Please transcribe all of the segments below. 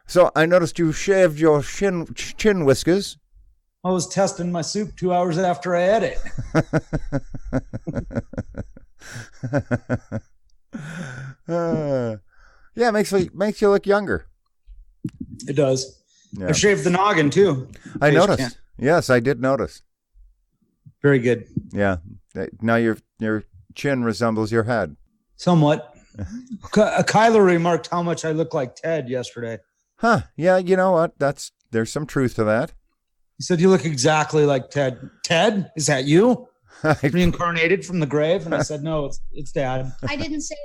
So I noticed you shaved your chin whiskers. I was testing my soup 2 hours after I ate it. Yeah, makes you look younger. It does. Yeah. I shaved the noggin too. I noticed. Yes, I did notice. Very good. Yeah. Now your chin resembles your head. Somewhat. Kyler remarked how much I look like Ted yesterday. Huh. Yeah, you know what? There's some truth to that. He said, you look exactly like Ted. Ted? Is that you? Reincarnated from the grave? And I said, no, it's Dad. I didn't say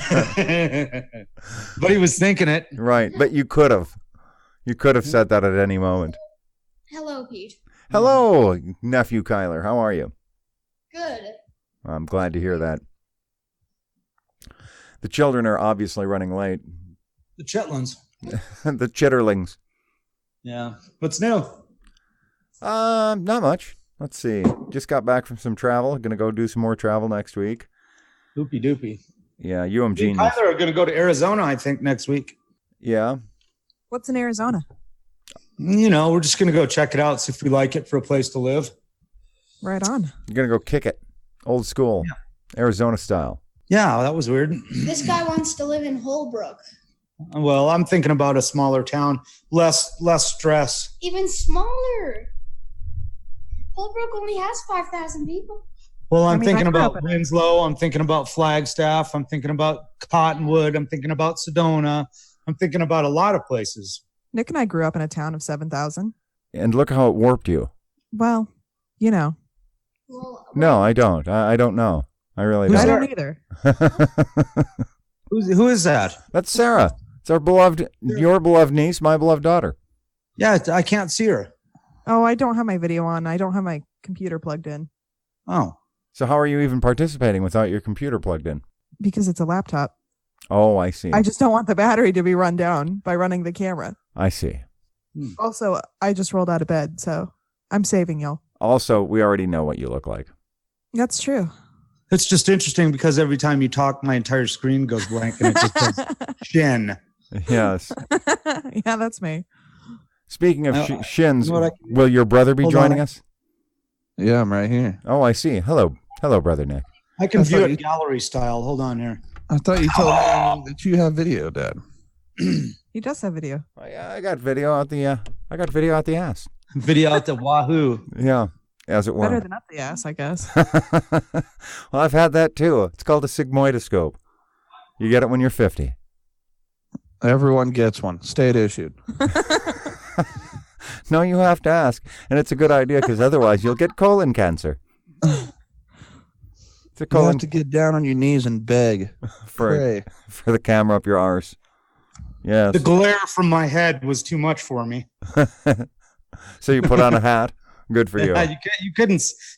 that. But he was thinking it. Right. But you could have. You could have said that at any moment. Hello, Pete. Hello, nephew Kyler. How are you? Good. I'm glad to hear that. The children are obviously running late. The Chitlins. The chitterlings. Yeah. What's new? Not much. Let's see. Just got back from some travel. Going to go do some more travel next week. Doopy doopy. Yeah, UM genius. Kyler are going to go to Arizona, I think, next week. Yeah. What's in Arizona? You know, we're just going to go check it out, see if we like it for a place to live. Right on. You're going to go kick it. Old school. Yeah. Arizona style. Yeah, that was weird. This guy wants to live in Holbrook. Well, I'm thinking about a smaller town, less stress. Even smaller. Holbrook only has 5,000 people. Well, I'm thinking about Winslow. I'm thinking about Flagstaff. I'm thinking about Cottonwood. I'm thinking about Sedona. I'm thinking about a lot of places. Nick and I grew up in a town of 7,000. And look how it warped you. Well, you know. Well, no, I don't. I don't know. I really don't. I don't either. Who is that? That's Sarah. It's your beloved niece, my beloved daughter. Yeah, I can't see her. Oh, I don't have my video on. I don't have my computer plugged in. Oh. So how are you even participating without your computer plugged in? Because it's a laptop. Oh, I see. I just don't want the battery to be run down by running the camera. I see. Also, I just rolled out of bed, so I'm saving y'all. Also, we already know what you look like. That's true. It's just interesting because every time you talk, my entire screen goes blank and it just says Shinn. Yes. Yeah, that's me. Speaking of shins, will your brother be joining us? Yeah, I'm right here. Oh, I see. Hello, brother Nick. I can view it gallery style. Hold on here. I thought you told me that you have video, Dad. He does have video. Oh, yeah, I got video out the ass. Video out the wahoo. Yeah, as it were. Better than up the ass, I guess. Well, I've had that too. It's called a sigmoidoscope. You get it when you're 50. Everyone gets one. State issued. No, you have to ask. And it's a good idea because otherwise you'll get colon cancer. You have to get down on your knees and beg. For the camera up your arse. Yes. The glare from my head was too much for me. So you put on a hat? Good for you.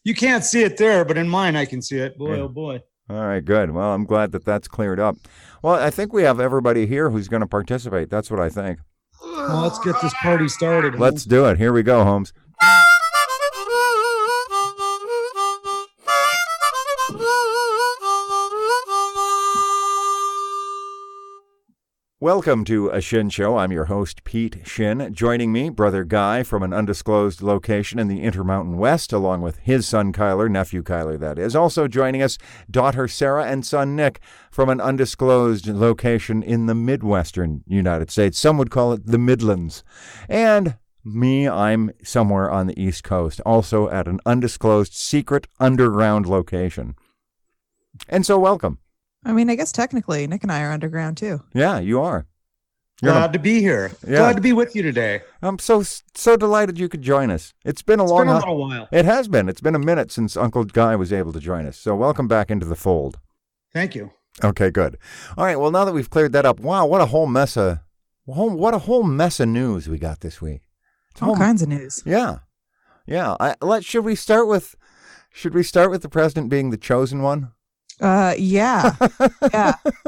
You can't see it there, but in mine I can see it. Boy, yeah. Oh boy. All right, good. Well, I'm glad that that's cleared up. Well, I think we have everybody here who's going to participate. That's what I think. Well, let's get this party started. Let's do it. Here we go, Holmes. Welcome to A Shinn Show. I'm your host, Pete Shinn. Joining me, Brother Guy from an undisclosed location in the Intermountain West, along with his son Kyler, nephew Kyler, that is. Also joining us, daughter Sarah and son Nick from an undisclosed location in the Midwestern United States. Some would call it the Midlands. And me, I'm somewhere on the East Coast, also at an undisclosed secret underground location. And so welcome. I mean, I guess technically Nick and I are underground too. Yeah, you are. Glad to be here. Yeah. Glad to be with you today. I'm so delighted you could join us. It's been a little while. It has been. It's been a minute since Uncle Guy was able to join us. So welcome back into the fold. Thank you. Okay, good. All right. Well, now that we've cleared that up, wow, what a whole mess of news we got this week. All kinds of news. Yeah, yeah. Should we start with the president being the chosen one? Yeah.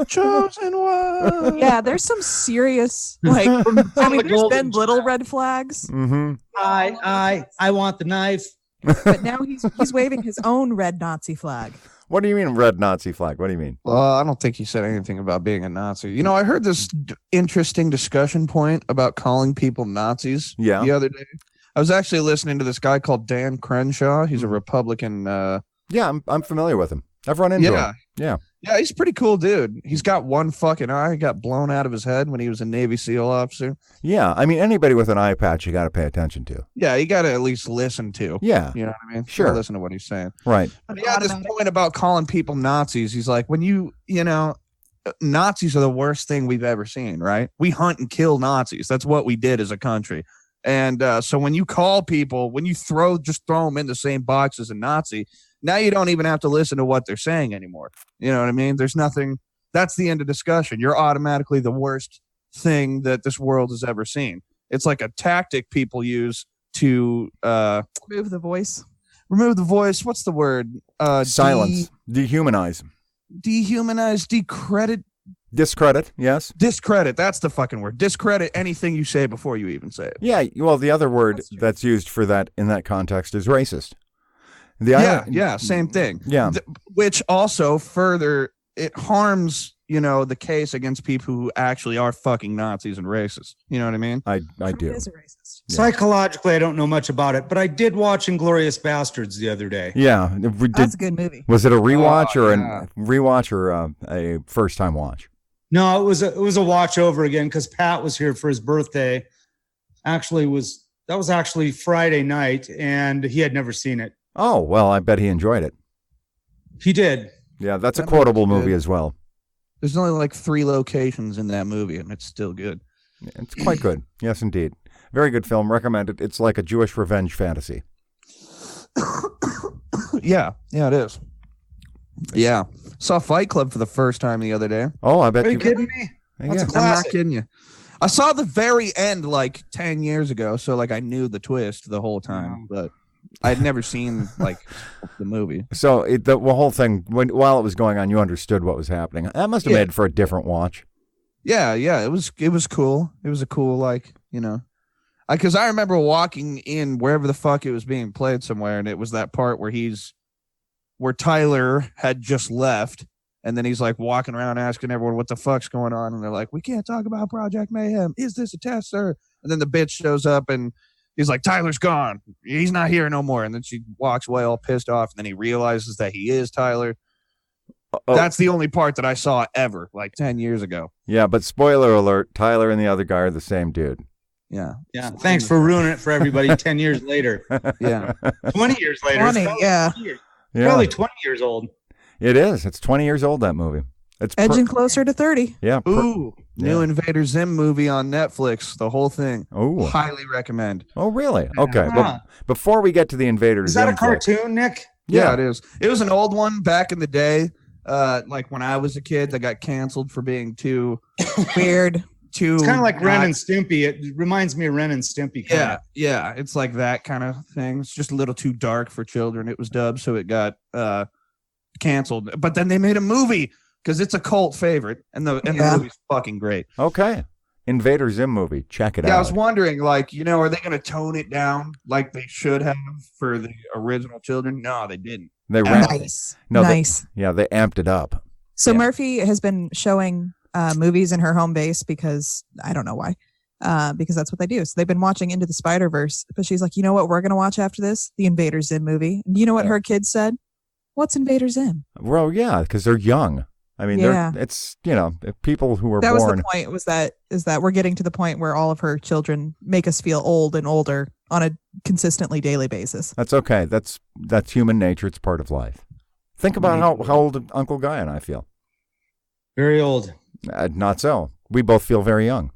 Chosen one. Yeah, there's some serious, like, I mean, there's been little red flags. Mm-hmm. I want the knife. But now he's waving his own red Nazi flag. What do you mean red Nazi flag? What do you mean? Well, I don't think he said anything about being a Nazi. You know, I heard this interesting discussion point about calling people Nazis the other day. I was actually listening to this guy called Dan Crenshaw. He's a Republican. Yeah, I'm familiar with him. I've run into him. Yeah. Yeah, he's a pretty cool dude. He's got one fucking eye. He got blown out of his head when he was a Navy SEAL officer. Yeah, I mean, anybody with an eye patch you got to pay attention to. Yeah, you got to at least listen to. Yeah. You know what I mean? Sure. Listen to what he's saying. Right. But he had this point about calling people Nazis. He's like, when you know, Nazis are the worst thing we've ever seen, right? We hunt and kill Nazis. That's what we did as a country. And so when you call people, when you just throw them in the same box as a Nazi, now you don't even have to listen to what they're saying anymore. You know what I mean? There's nothing. That's the end of discussion. You're automatically the worst thing that this world has ever seen. It's like a tactic people use to remove the voice. Remove the voice. What's the word? Silence. Dehumanize. Dehumanize. Discredit. Yes. Discredit. That's the fucking word. Discredit anything you say before you even say it. Yeah. Well, the other word that's used for that in that context is racist. Same thing. Yeah. Which also further, it harms, you know, the case against people who actually are fucking Nazis and racist. You know what I mean? I do. Is a racist. Yeah. Psychologically, I don't know much about it, but I did watch Inglourious Bastards the other day. Yeah. That's a good movie. Was it a rewatch or a first time watch? No, it was a watch over again because Pat was here for his birthday. That was actually Friday night, and he had never seen it. Oh, well, I bet he enjoyed it. He did. Yeah, that's a quotable movie as well. There's only like 3 locations in that movie, and it's still good. Yeah, it's quite good. Yes, indeed. Very good film. Recommend it. It's like a Jewish revenge fantasy. Yeah, it is. Yeah. Saw Fight Club for the first time the other day. Oh, I bet Are you kidding me? Yeah. I'm not kidding you. I saw the very end like 10 years ago, so like I knew the twist the whole time, but I'd never seen like the movie. So the whole thing, while it was going on, you understood what was happening. That must have made for a different watch. Yeah, it was cool. It was a cool, like, you know, because I remember walking in wherever the fuck it was being played somewhere, and it was that part where Tyler had just left, and then he's like walking around asking everyone what the fuck's going on, and they're like, "We can't talk about Project Mayhem. Is this a test, sir?" And then the bitch shows up, and he's like, "Tyler's gone. He's not here no more." And then she walks away all pissed off, and then he realizes that he is Tyler. Oh. That's the only part that I saw ever, like 10 years ago. Yeah, but spoiler alert, Tyler and the other guy are the same dude. Yeah. Thanks for ruining it for everybody 10 years later. Yeah. 20 years later. 20, yeah. Probably 20 years old. It is. It's 20 years old, that movie. It's edging closer to 30. Yeah. Ooh. New Invader Zim movie on Netflix. The whole thing. Oh. Highly recommend. Oh, really? Okay. Well, before we get to the Invader Zim. Is that a cartoon, flick, Nick? Yeah, it is. It was an old one back in the day. Like when I was a kid, that got canceled for being too weird. It's kind of like Ren and Stimpy. It reminds me of Ren and Stimpy. Yeah. It's like that kind of thing. It's just a little too dark for children. It was dubbed, so it got canceled. But then they made a movie because it's a cult favorite, and the movie's fucking great. Okay. Invader Zim movie. Check it out. Yeah, I was wondering, like, you know, are they going to tone it down like they should have for the original children? No, they didn't. They nice. They amped it up. So Murphy has been showing movies in her home base because I don't know why, because that's what they do. So they've been watching Into the Spider-Verse, but she's like, you know what we're going to watch after this? The Invader Zim movie. And you know what her kids said? What's Invader Zim? Well, yeah, because they're young. I mean, it's, you know, people who were born. That was the point, is that we're getting to the point where all of her children make us feel old and older on a consistently daily basis. That's okay. That's human nature. It's part of life. Think about how old Uncle Guy and I feel. Very old. Not so. We both feel very young.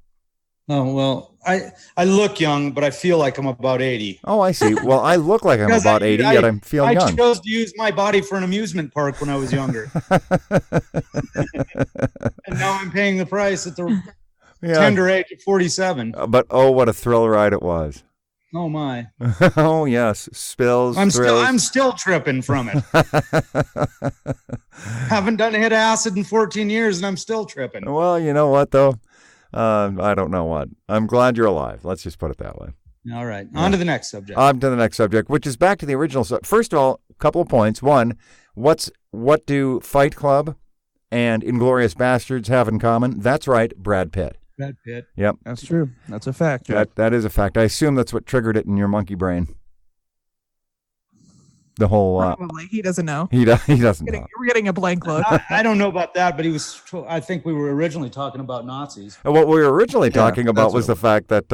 Oh, well, I look young, but I feel like I'm about 80. Oh, I see. Well, I look like I'm about 80, yet I'm feeling young. I chose to use my body for an amusement park when I was younger. And now I'm paying the price at the tender age of 47. But, oh, what a thrill ride it was. Oh, my. Oh, yes. Spills, I'm thrills. still tripping from it. Haven't done a hit of acid in 14 years, and I'm still tripping. Well, you know what, though? I don't know what. I'm glad you're alive. Let's just put it that way. All right. On to the next subject. On to the next subject, which is back to the original. First of all, a couple of points. One, what's what do Fight Club and Inglourious Bastards have in common? That's right, Brad Pitt. Brad Pitt. Yep. That's true. That's a fact. Jack. That is a fact. I assume that's what triggered it in your monkey brain. The whole Probably. He doesn't know. he doesn't know. We're getting a blank look. I don't know about that, but I think we were originally talking about Nazis. What we were originally talking about that's was the fact that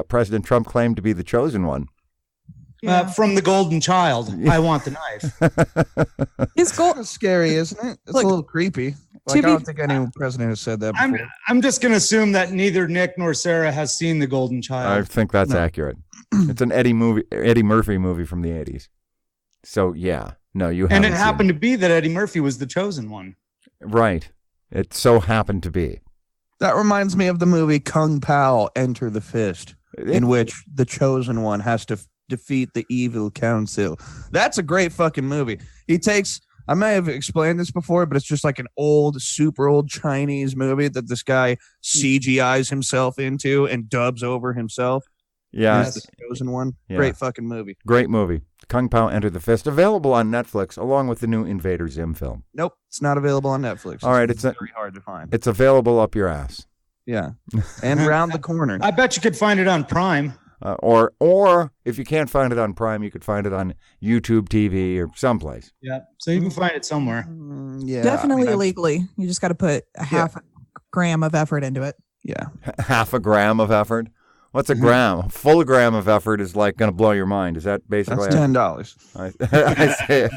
President Trump claimed to be the chosen one. Yeah. From the golden child. I want the knife. His goal. It's scary, isn't it? It's Look, a little creepy. Like, I don't think any president has said that before. I'm just going to assume that neither Nick nor Sarah has seen the golden I child. think that's accurate. It's an Eddie Murphy movie from the 80s. So yeah, no, you haven't. And it happened to be that Eddie Murphy was the chosen one. Right. It so happened to be. That reminds me of the movie Kung Pao Enter the Fist, in which the chosen one has to defeat the evil council. That's a great fucking movie. I may have explained this before, but it's just like an super old Chinese movie that this guy CGIs himself into and dubs over himself. Yeah. He's the chosen one. Yeah. Great fucking movie. Great movie. Kung Pao Enter the Fist, available on Netflix along with the new Invader Zim film. Nope, it's not available on Netflix. All right, it's very hard to find. It's available up your ass. Yeah, and round the corner. I bet you could find it on Prime. Or if you can't find it on Prime, you could find it on YouTube TV or someplace. Yeah, so you can find it somewhere. Yeah, Definitely illegally. You just got to put a half a gram of effort into it. Yeah, Half a gram of effort. What's a gram? A full gram of effort is like going to blow your mind. Is that basically? That's $10. I say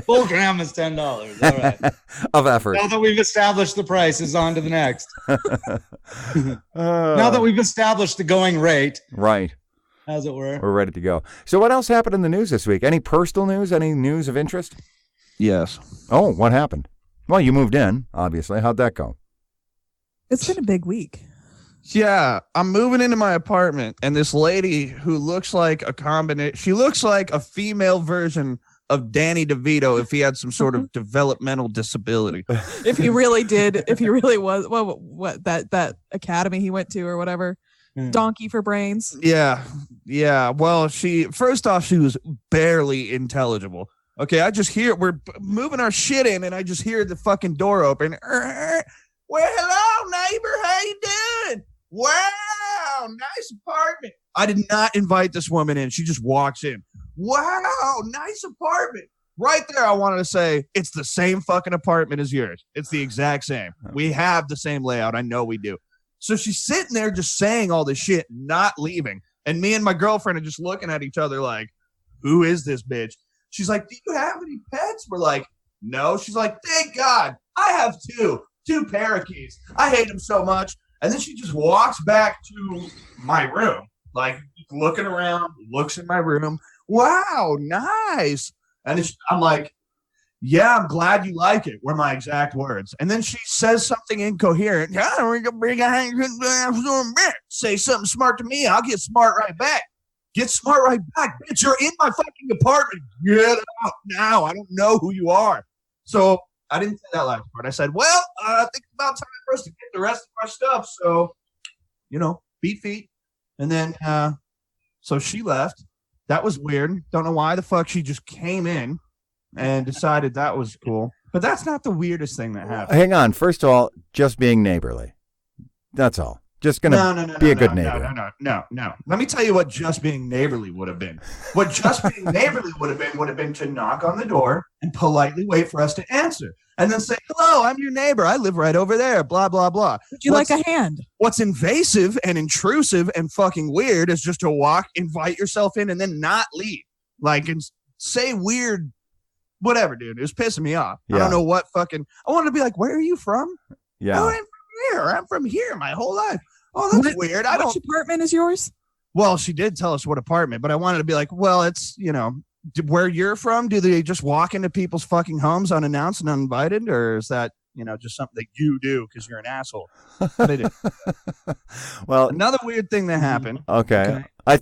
Full gram is $10. All right. of effort. Now that we've established the prices, on to the next. Now that we've established the going rate, Right. as it were. We're ready to go. So what else happened in the news this week? Any personal news? Any news of interest? Yes. Oh, what happened? Well, you moved in, obviously. How'd that go? It's been a big week. Yeah, I'm moving into my apartment, and this lady who looks like a combination. She looks like a female version of Danny DeVito if he had some sort of developmental disability. If he really was, what that academy he went to or whatever, donkey for brains. Yeah. Well, first off, she was barely intelligible. Okay, we're moving our shit in, and I just hear the fucking door open. Well, hello, neighbor. How you doing? Wow, nice apartment. I did not invite this woman in. She just walks in. Wow, nice apartment. Right there, I wanted to say, it's the same fucking apartment as yours. It's the exact same. We have the same layout. I know we do. So she's sitting there just saying all this shit, not leaving. And me and my girlfriend are just looking at each other like, who is this bitch? She's like, do you have any pets? We're like, no. She's like, thank God. I have two parakeets. I hate them so much. And then she just walks back to my room, like looking around, looks in my room. Wow, nice. And I'm like, yeah, I'm glad you like it, were my exact words. And then she says something incoherent. Say something smart to me. I'll get smart right back. Get smart right back. Bitch, you're in my fucking apartment. Get out now. I don't know who you are. So I didn't say that last part. I said, well, I think it's about time for us to get the rest of our stuff. So, beat feet. And then, so she left. That was weird. Don't know why the fuck she just came in and decided that was cool. But that's not the weirdest thing that happened. Hang on. First of all, just being neighborly. That's all. Just going to be a good neighbor. No. Let me tell you what just being neighborly would have been. What just being neighborly would have been to knock on the door and politely wait for us to answer. And then say, hello, I'm your neighbor. I live right over there, blah, blah, blah. Would you like a hand? What's invasive and intrusive and fucking weird is just to walk, invite yourself in, and then not leave. Like, and say weird, whatever, dude. It was pissing me off. Yeah. I don't know what fucking, I wanted to be like, where are you from? Yeah. Oh, I'm from here my whole life. Oh, that's weird. Which apartment is yours? Well, she did tell us what apartment, but I wanted to be like, well, it's, where you're from. Do they just walk into people's fucking homes unannounced and uninvited? Or is that, just something that you do because you're an asshole? Well, another weird thing that happened. Okay. I've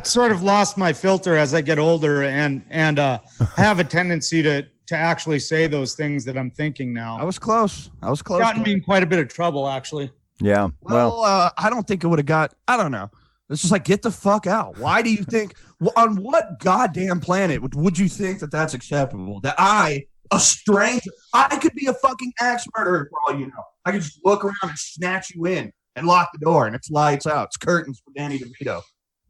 sort of lost my filter as I get older and have a tendency to actually say those things that I'm thinking now. I was close. Gotten me in quite a bit of trouble, actually. Yeah. Well, I don't think it would have I don't know. It's just like, get the fuck out. Why do you think, on what goddamn planet would you think that that's acceptable? That a stranger, I could be a fucking axe murderer for all you know. I could just look around and snatch you in and lock the door and it's lights out. It's curtains for Danny DeVito.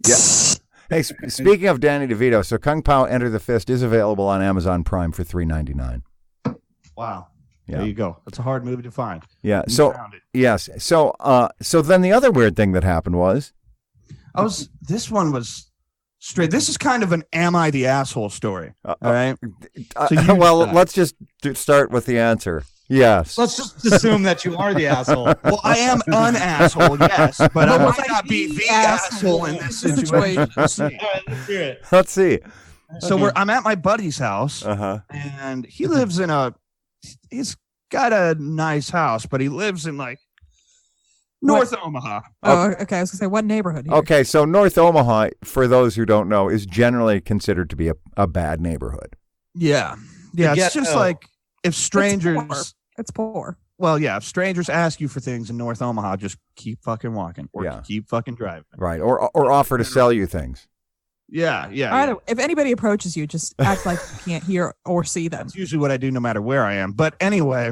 Yeah. Hey, speaking of Danny DeVito, so Kung Pao Enter the Fist is available on Amazon Prime for $3.99. Wow. Yeah. There you go. That's a hard movie to find. Yeah. You So found it. yes. So then the other weird thing that happened was This one was straight. This is kind of an "Am I the asshole" story. All right. So let's just start with the answer. Yes. Let's just assume that you are the asshole. Well, I am an asshole, yes, but I might not be the asshole in this situation. Let's see. All right, let's hear it. Let's see. So I'm at my buddy's house, and he lives in he's got a nice house, but he lives in like North Omaha. Oh, okay. I was gonna say, what neighborhood? Here? Okay, so North Omaha, for those who don't know, is generally considered to be a bad neighborhood. Yeah. It's just like if strangers. It's poor. Well, yeah. If strangers ask you for things in North Omaha, just keep fucking walking or Yeah. keep fucking driving. Right. Or offer to sell you things. Yeah. All right, if anybody approaches you, just act like you can't hear or see them. That's usually what I do no matter where I am. But anyway,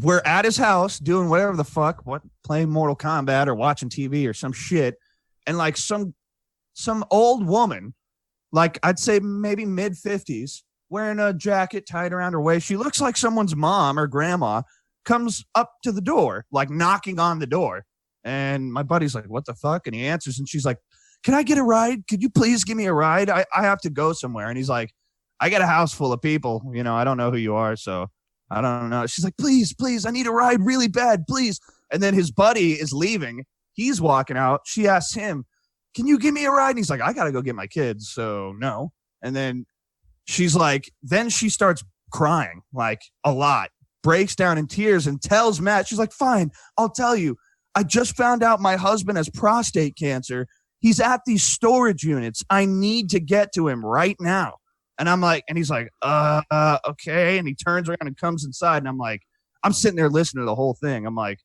we're at his house doing whatever the fuck, playing Mortal Kombat or watching TV or some shit. And like some old woman, like I'd say maybe mid-50s, wearing a jacket tied around her waist. She looks like someone's mom or grandma, comes up to the door, like knocking on the door. And my buddy's like, what the fuck? And he answers and she's like, can I get a ride? Could you please give me a ride? I have to go somewhere. And he's like, I got a house full of people. You know, I don't know who you are, so I don't know. She's like, please, I need a ride really bad, please. And then his buddy is leaving. He's walking out. She asks him, can you give me a ride? And he's like, I got to go get my kids, so no. And then she's like, then she starts crying like a lot, breaks down in tears and tells Matt, she's like, fine, I'll tell you. I just found out my husband has prostate cancer. He's at these storage units. I need to get to him right now. And I'm like, and he's like, okay. And he turns around and comes inside. And I'm like, I'm sitting there listening to the whole thing. I'm like,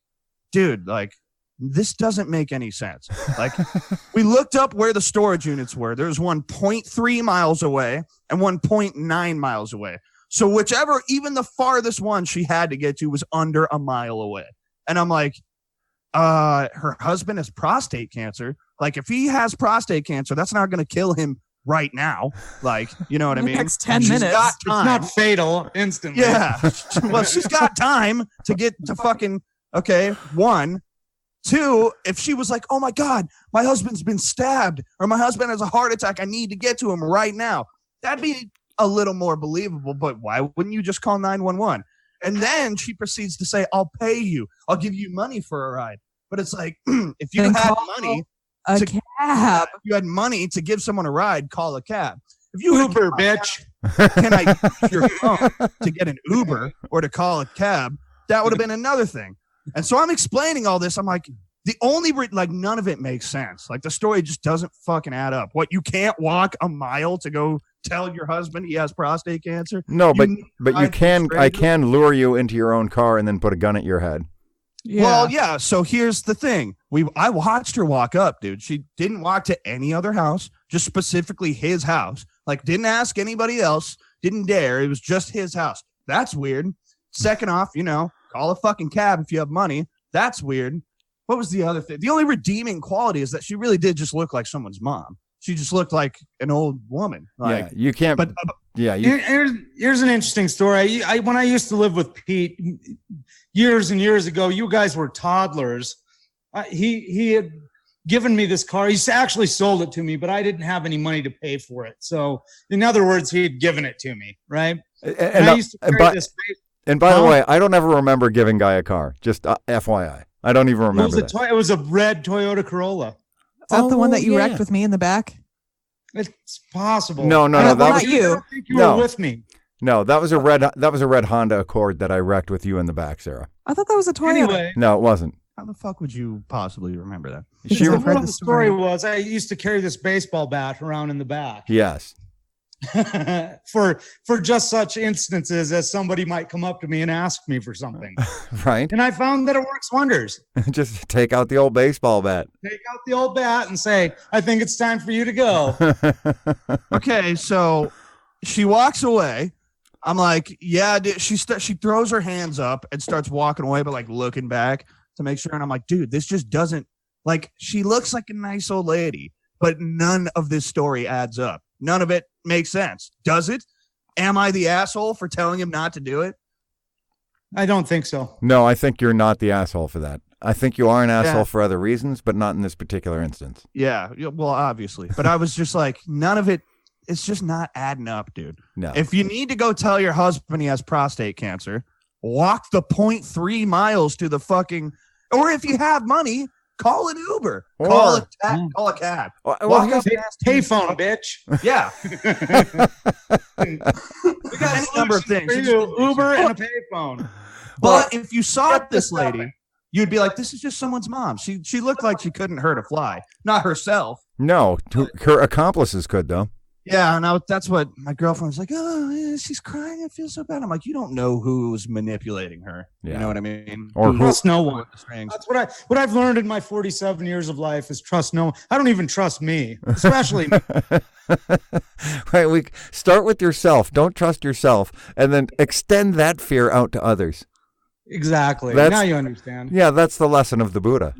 dude, like, this doesn't make any sense. Like, we looked up where the storage units were. There's one 0.3 miles away and 1.9 miles away. So whichever, even the farthest one she had to get to was under a mile away. And I'm like, her husband has prostate cancer. Like, if he has prostate cancer, that's not going to kill him right now. Like, you know what I mean? Next 10 She's minutes. got time. It's not fatal instantly. Yeah. Well, she's got time to get to fucking, okay, 1. 2, if she was like, oh my God, my husband's been stabbed or my husband has a heart attack, I need to get to him right now. That'd be a little more believable, but why wouldn't you just call 911? And then she proceeds to say, I'll pay you. I'll give you money for a ride. But it's like, if you Then had call money, a to- cab. if you had money to give someone a ride, call a cab. If you Uber, bitch. can I use your phone to get an Uber or to call a cab? That would have been another thing. And so I'm explaining all this. I'm like, none of it makes sense. Like, the story just doesn't fucking add up. What, you can't walk a mile to go tell your husband he has prostate cancer? No, but you can. I stranger? can lure you into your own car and then put a gun at your head. Yeah. Well, yeah. So here's the thing. I watched her walk up, dude. She didn't walk to any other house, just specifically his house. Like, didn't ask anybody else, didn't dare. It was just his house. That's weird. Second off, call a fucking cab if you have money. That's weird. What was the other thing? The only redeeming quality is that she really did just look like someone's mom. She just looked like an old woman. Like, yeah, you can't. but Here's an interesting story. When I used to live with Pete years and years ago, you guys were toddlers. He had given me this car. He actually sold it to me, but I didn't have any money to pay for it. So, in other words, he had given it to me, right? And I used to carry this. And by the way, I don't ever remember giving Guy a car. Just FYI, I don't even remember that. It was a red Toyota Corolla. Is that the one that you wrecked with me in the back? It's possible. No. That That was was you. I don't think you were with me. no. That was a red Honda Accord that I wrecked with you in the back, Sarah. I thought that was a Toyota. Anyway, No, it wasn't. how the fuck would you possibly remember that? Because She- I've the heard moral of the the story story. was I used to carry this baseball bat around in the back. Yes. for just such instances as somebody might come up to me and ask me for something. Right. And I found that it works wonders. Just take out the old baseball bat. Take out the old bat and say, I think it's time for you to go. Okay, so she walks away. I'm like, yeah, dude. She throws her hands up and starts walking away, but like looking back to make sure. And I'm like, dude, this just doesn't, like, she looks like a nice old lady, but none of this story adds up. None of it makes sense. Does it? Am I the asshole for telling him not to do it? I don't think so. No, I think you're not the asshole for that. I think you are an asshole Yeah. for other reasons, but not in this particular instance. Yeah, well, obviously. But I was just like, none of it, it's just not adding up, dude. No. If you need to go tell your husband he has prostate cancer, walk the 0.3 miles to the fucking, or if you have money, call an Uber. Call a cab. Well, Walk here's- up and ask Payphone, bitch. Yeah. We got any number of things. For you, Uber and a payphone. But if you saw this lady, you'd be like, this is just someone's mom. She looked like she couldn't hurt a fly. Not herself. No, her accomplices could, though. Yeah, and that's what my girlfriend was like, oh, yeah, she's crying. I feel so bad. I'm like, you don't know who's manipulating her. Yeah. You know what I mean? Or who- Trust no one. The strings. That's what I've learned in my 47 years of life is trust no one. I don't even trust me, especially Right, we start with yourself. Don't trust yourself, and then extend that fear out to others. exactly. That's- Now you understand. Yeah, that's the lesson of the Buddha.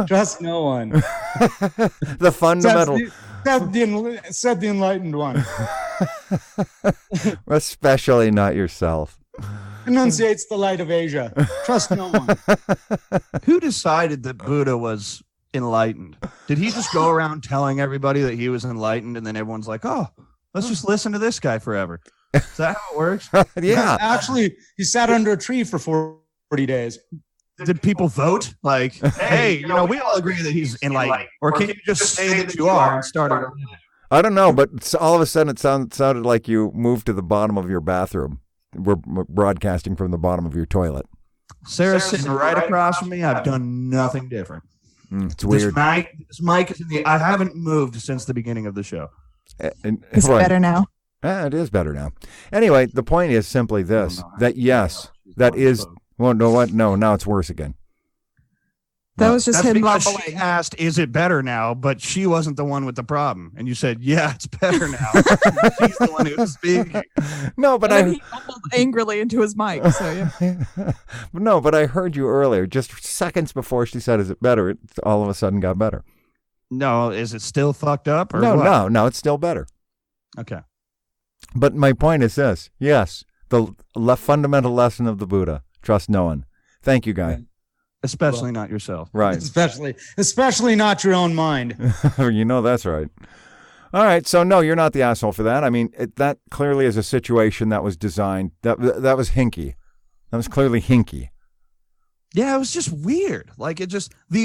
Trust no one. The fundamental, Said the enlightened one. especially not yourself. Enunciates the light of Asia. Trust no one. Who decided that Buddha was enlightened? Did he just go around telling everybody that he was enlightened, and then everyone's like, oh, let's just listen to this guy forever? Is that how it works? Yeah. Actually, he sat under a tree for 40 days. Did people vote? Like, hey, you know, we all agree that he's enlightened. Or can you just say that you are and start a religion? I don't know, but all of a sudden it sounded like you moved to the bottom of your bathroom. We're broadcasting from the bottom of your toilet. Sarah's sitting right across from me. I've done nothing different. It's weird. This mic is in the. I haven't moved since the beginning of the show. Is it Right. better now? It is better now. Anyway, the point is simply this: that yes, that is. Well, no, what? No, now it's worse again. That was just That's him because she mumbling. asked, "Is it better now?" But she wasn't the one with the problem, and you said, "Yeah, it's better now." She's the one who was speaking. No, but And then he mumbled angrily into his mic. So yeah. No, but I heard you earlier, just seconds before she said, "Is it better?" It all of a sudden got better. No, is it still fucked up? Or No, what? no, it's still better. Okay. But my point is this: yes, the fundamental lesson of the Buddha: trust no one. Thank you, Guy. Especially not yourself. Right. Especially not your own mind. You know that's right. All right. So no, you're not the asshole for that. I mean, that clearly is a situation that was designed. That was hinky. That was clearly hinky. Yeah, it was just weird. Like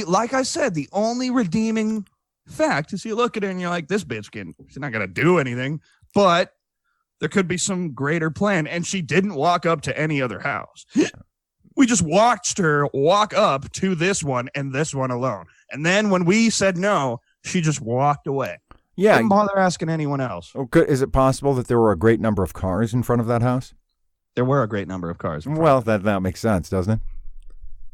like I said, the only redeeming fact is you look at it and you're like, this bitch she's not gonna do anything, but there could be some greater plan. And she didn't walk up to any other house. We just watched her walk up to this one and this one alone. And then when we said no, she just walked away. Yeah. Didn't bother asking anyone else. Is it possible that there were a great number of cars in front of that house? There were a great number of cars. Well, that makes sense, doesn't it?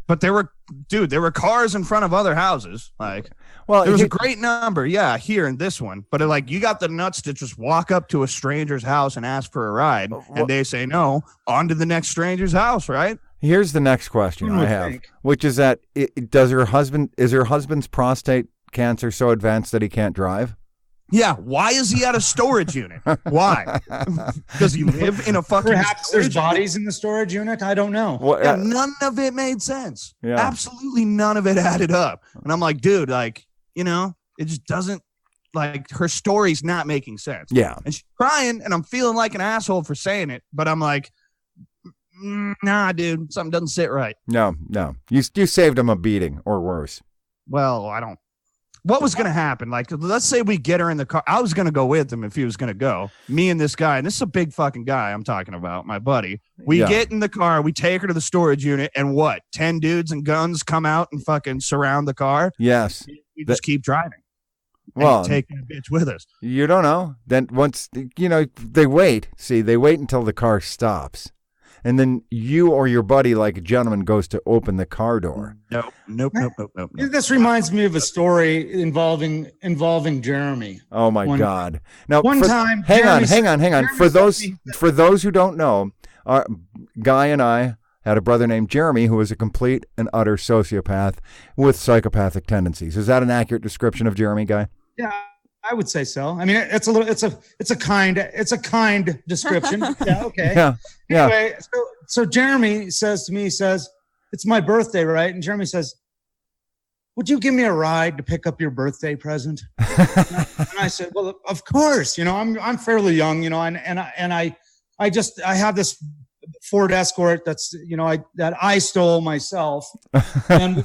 But there were cars in front of other houses. Like, Well, there was a great number, yeah, here in this one. But like, you got the nuts to just walk up to a stranger's house and ask for a ride, and they say no. On to the next stranger's house, right? Here's the next question I have, which is that is her husband's prostate cancer so advanced that he can't drive? Yeah. Why is he at a storage unit? Why? Does he live in a fucking? Perhaps there's storage unit? bodies in the storage unit. I don't know. Well, Yeah, none of it made sense. Yeah. Absolutely none of it added up. And I'm like, dude, like, you know, it just doesn't, like, her story's not making sense. yeah. And she's crying, and I'm feeling like an asshole for saying it, but I'm like, nah, dude, something doesn't sit right. No. You saved him a beating or worse. Well, I don't. What was going to happen? Like, let's say we get her in the car. I was going to go with him if he was going to go. Me and this guy, and this is a big fucking guy I'm talking about, my buddy. We Yeah. get in the car, we take her to the storage unit, and what? 10 dudes and guns come out and fucking surround the car. Yes. We just keep driving. Well, take that bitch with us. you don't know. Then once, they wait. See, they wait until the car stops. And then you or your buddy, like a gentleman, goes to open the car door. Nope. This reminds me of a story involving Jeremy. Oh my God! Now, one time, hang on. Jeremy For those who don't know, our Guy and I had a brother named Jeremy who was a complete and utter sociopath with psychopathic tendencies. Is that an accurate description of Jeremy, Guy? Yeah, I would say so. I mean, it's a kind description. Yeah, okay. Yeah. Anyway, so Jeremy says to me, it's my birthday, right? And Jeremy says, would you give me a ride to pick up your birthday present? And I said, well, of course. I'm fairly young, and I have this Ford Escort that I stole myself, and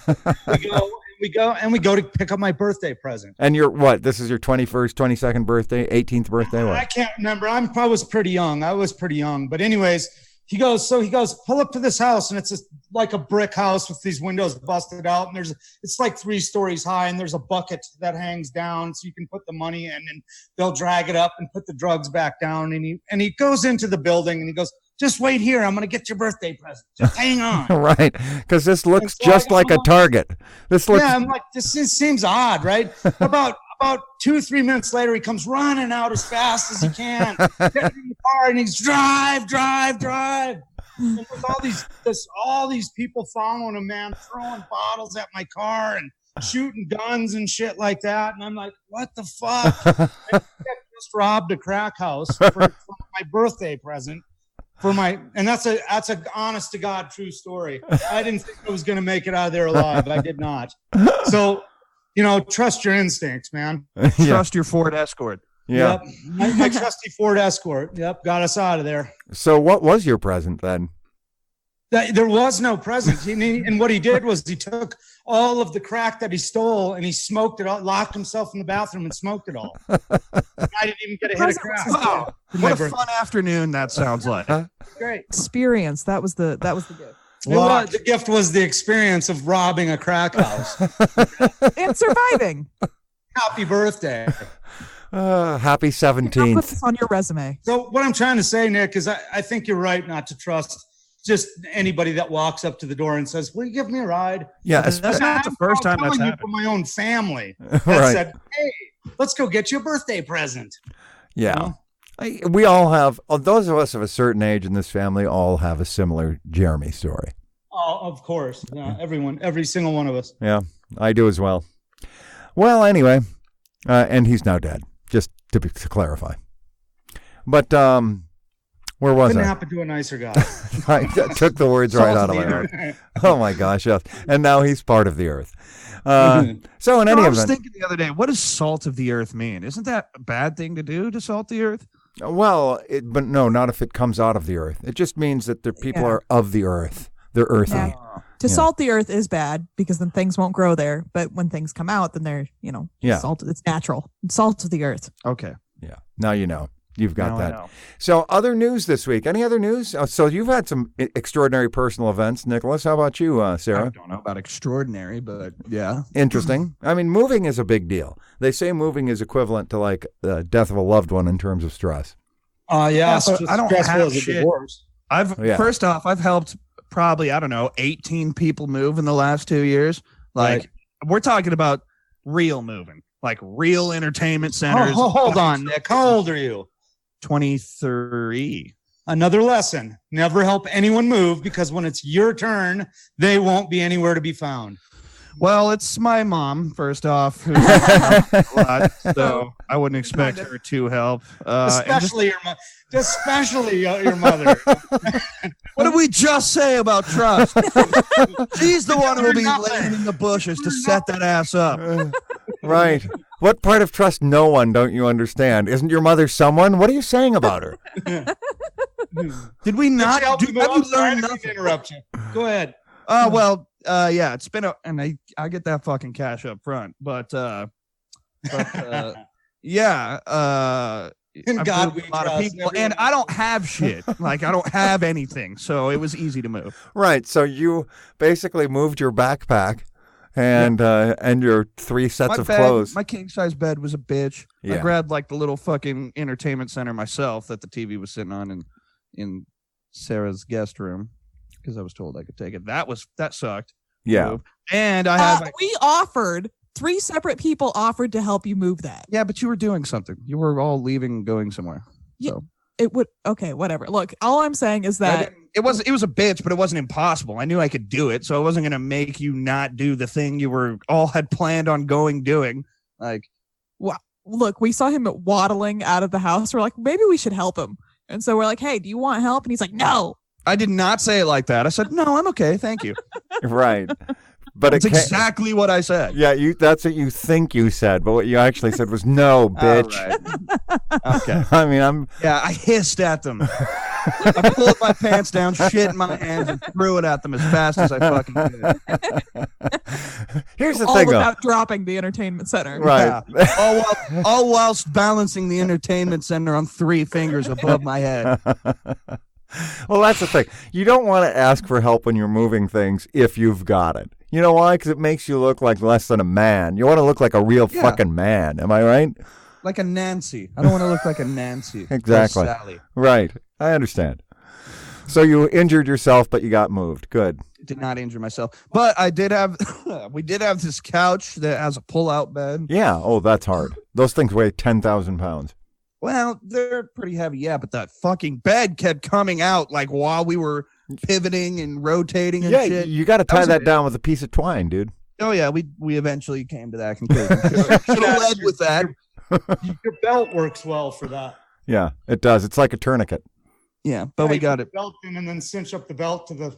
we go to pick up my birthday present. And you're what? This is your 21st, 22nd birthday, 18th birthday? What? I can't remember. I was pretty young. But anyways, he goes, pull up to this house, and it's like a brick house with these windows busted out, and it's like 3 stories high, and there's a bucket that hangs down so you can put the money in, and they'll drag it up and put the drugs back down. And he goes into the building, and he goes, just wait here. I'm going to get your birthday present. Just hang on. Right. Because this looks just like a Target. Yeah, I'm like, this seems odd, right? About 2-3 minutes later, he comes running out as fast as he can, getting in the car, and he's drive. And there's all these people following him, man, throwing bottles at my car and shooting guns and shit like that. And I'm like, what the fuck? I just robbed a crack house for my birthday present. And that's a honest to God true story. I didn't think I was going to make it out of there alive. I did not. So, trust your instincts, man. Trust your Ford Escort. Yeah. Yep. My trusty Ford Escort. Yep. Got us out of there. So what was your present then? There was no present. And what he did was he took all of the crack that he stole and he smoked it all, locked himself in the bathroom and smoked it all. And I didn't even get a hit of crack. Wow. What a fun afternoon that sounds like. Great. Experience. That was the gift. The gift was the experience of robbing a crack house. And surviving. Happy birthday. Happy Put 17th. this on your resume. So what I'm trying to say, Nick, is I think you're right not to trust just anybody that walks up to the door and says, will you give me a ride? Yeah. That's not the first time that's happened. From my own family that Right. said, hey, let's go get you a birthday present. Yeah. We all have, those of us of a certain age in this family all have a similar Jeremy story. Oh, of course. Yeah, every single one of us. Yeah, I do as well. Well, anyway, and he's now dead, just to clarify. But where was Couldn't I? happen to a nicer guy. I took the words right out of my mouth. Oh my gosh, yes. And now he's part of the earth. So in any I was event, thinking the other day, what does salt of the earth mean? Isn't that a bad thing to do, to salt the earth? well, but no, not if it comes out of the earth. It just means that the people are of the earth. They're earthy. Yeah. To Yeah. salt the earth is bad because then things won't grow there. But when things come out, then they're, salt. It's natural. Salt of the earth. Okay. Yeah. Now you know. You've got Now I that. know. So other news this week. Any other news? So you've had some extraordinary personal events, Nicholas. How about you, I Sarah? don't know about extraordinary, but yeah. Interesting. I mean, moving is a big deal. They say moving is equivalent to like the death of a loved one in terms of stress. Yeah, but I don't stressful have as a shit. divorce. First off, I've helped probably, 18 people move in the last 2 years. Like, we're talking about real moving, like real entertainment centers. Hold on, Nick. How old are you? 23. Another lesson. Never help anyone move because when it's your turn, they won't be anywhere to be found. Well, it's my mom, first off, who's a lot, so I wouldn't expect her to help. Especially your mother. What did we just say about trust? She's the one who will be laying in the bushes to set that ass up. Right. What part of trust no one don't you understand? Isn't your mother someone? What are you saying about her? Did we not? Have you learned nothing? Interrupt you. Go ahead. Yeah, it's been and I get that fucking cash up front, but yeah, In I've God moved we a lot of trust. people, and I don't have shit. Like, I don't have anything, so it was easy to move. Right. So you basically moved your backpack and your 3 sets of clothes. My king size bed was a bitch. Yeah. I grabbed like the little fucking entertainment center myself that the TV was sitting on in Sarah's guest room because I was told I could take it. That sucked. Yeah. Move. And I have we offered 3 separate people offered to help you move that. yeah, but you were doing something. You were all leaving and going somewhere. Yeah. So It would okay, whatever. Look, all I'm saying is that it was a bitch, but it wasn't impossible. I knew I could do it, so I wasn't gonna make you not do the thing you were all had planned on doing. Like, look, we saw him waddling out of the house. We're like, maybe we should help him. And so we're like, hey, do you want help? And he's like, no. I did not say it like that. I said, no, I'm okay, thank you. Right. But That's exactly what I said. Yeah, that's what you think you said, but what you actually said was no, bitch. Right. Okay. I mean, I hissed at them. I pulled my pants down, shit in my hands, and threw it at them as fast as I fucking could. Here's the all thing, though. without dropping the entertainment center. Right. Yeah. All whilst balancing the entertainment center on 3 fingers above my head. Well, that's the thing. You don't want to ask for help when you're moving things if you've got it. You know why? Because it makes you look like less than a man. You want to look like a real fucking man. Am I right? Like a Nancy. I don't want to look like a Nancy. Exactly. Or Sally. Right. I understand. So you injured yourself, but you got moved. Good. Did not injure myself. But I did have, we did have this couch that has a pull-out bed. Yeah. Oh, that's hard. Those things weigh 10,000 pounds. Well, they're pretty heavy, yeah, but that fucking bed kept coming out like while we were pivoting and rotating and shit. You got to tie that down with a piece of twine, dude. Oh, yeah, we eventually came to that conclusion. Should have led with that. Your belt works well for that. Yeah, it does. It's like a tourniquet. Yeah, but we got it. Belt in and then cinch up the belt to the.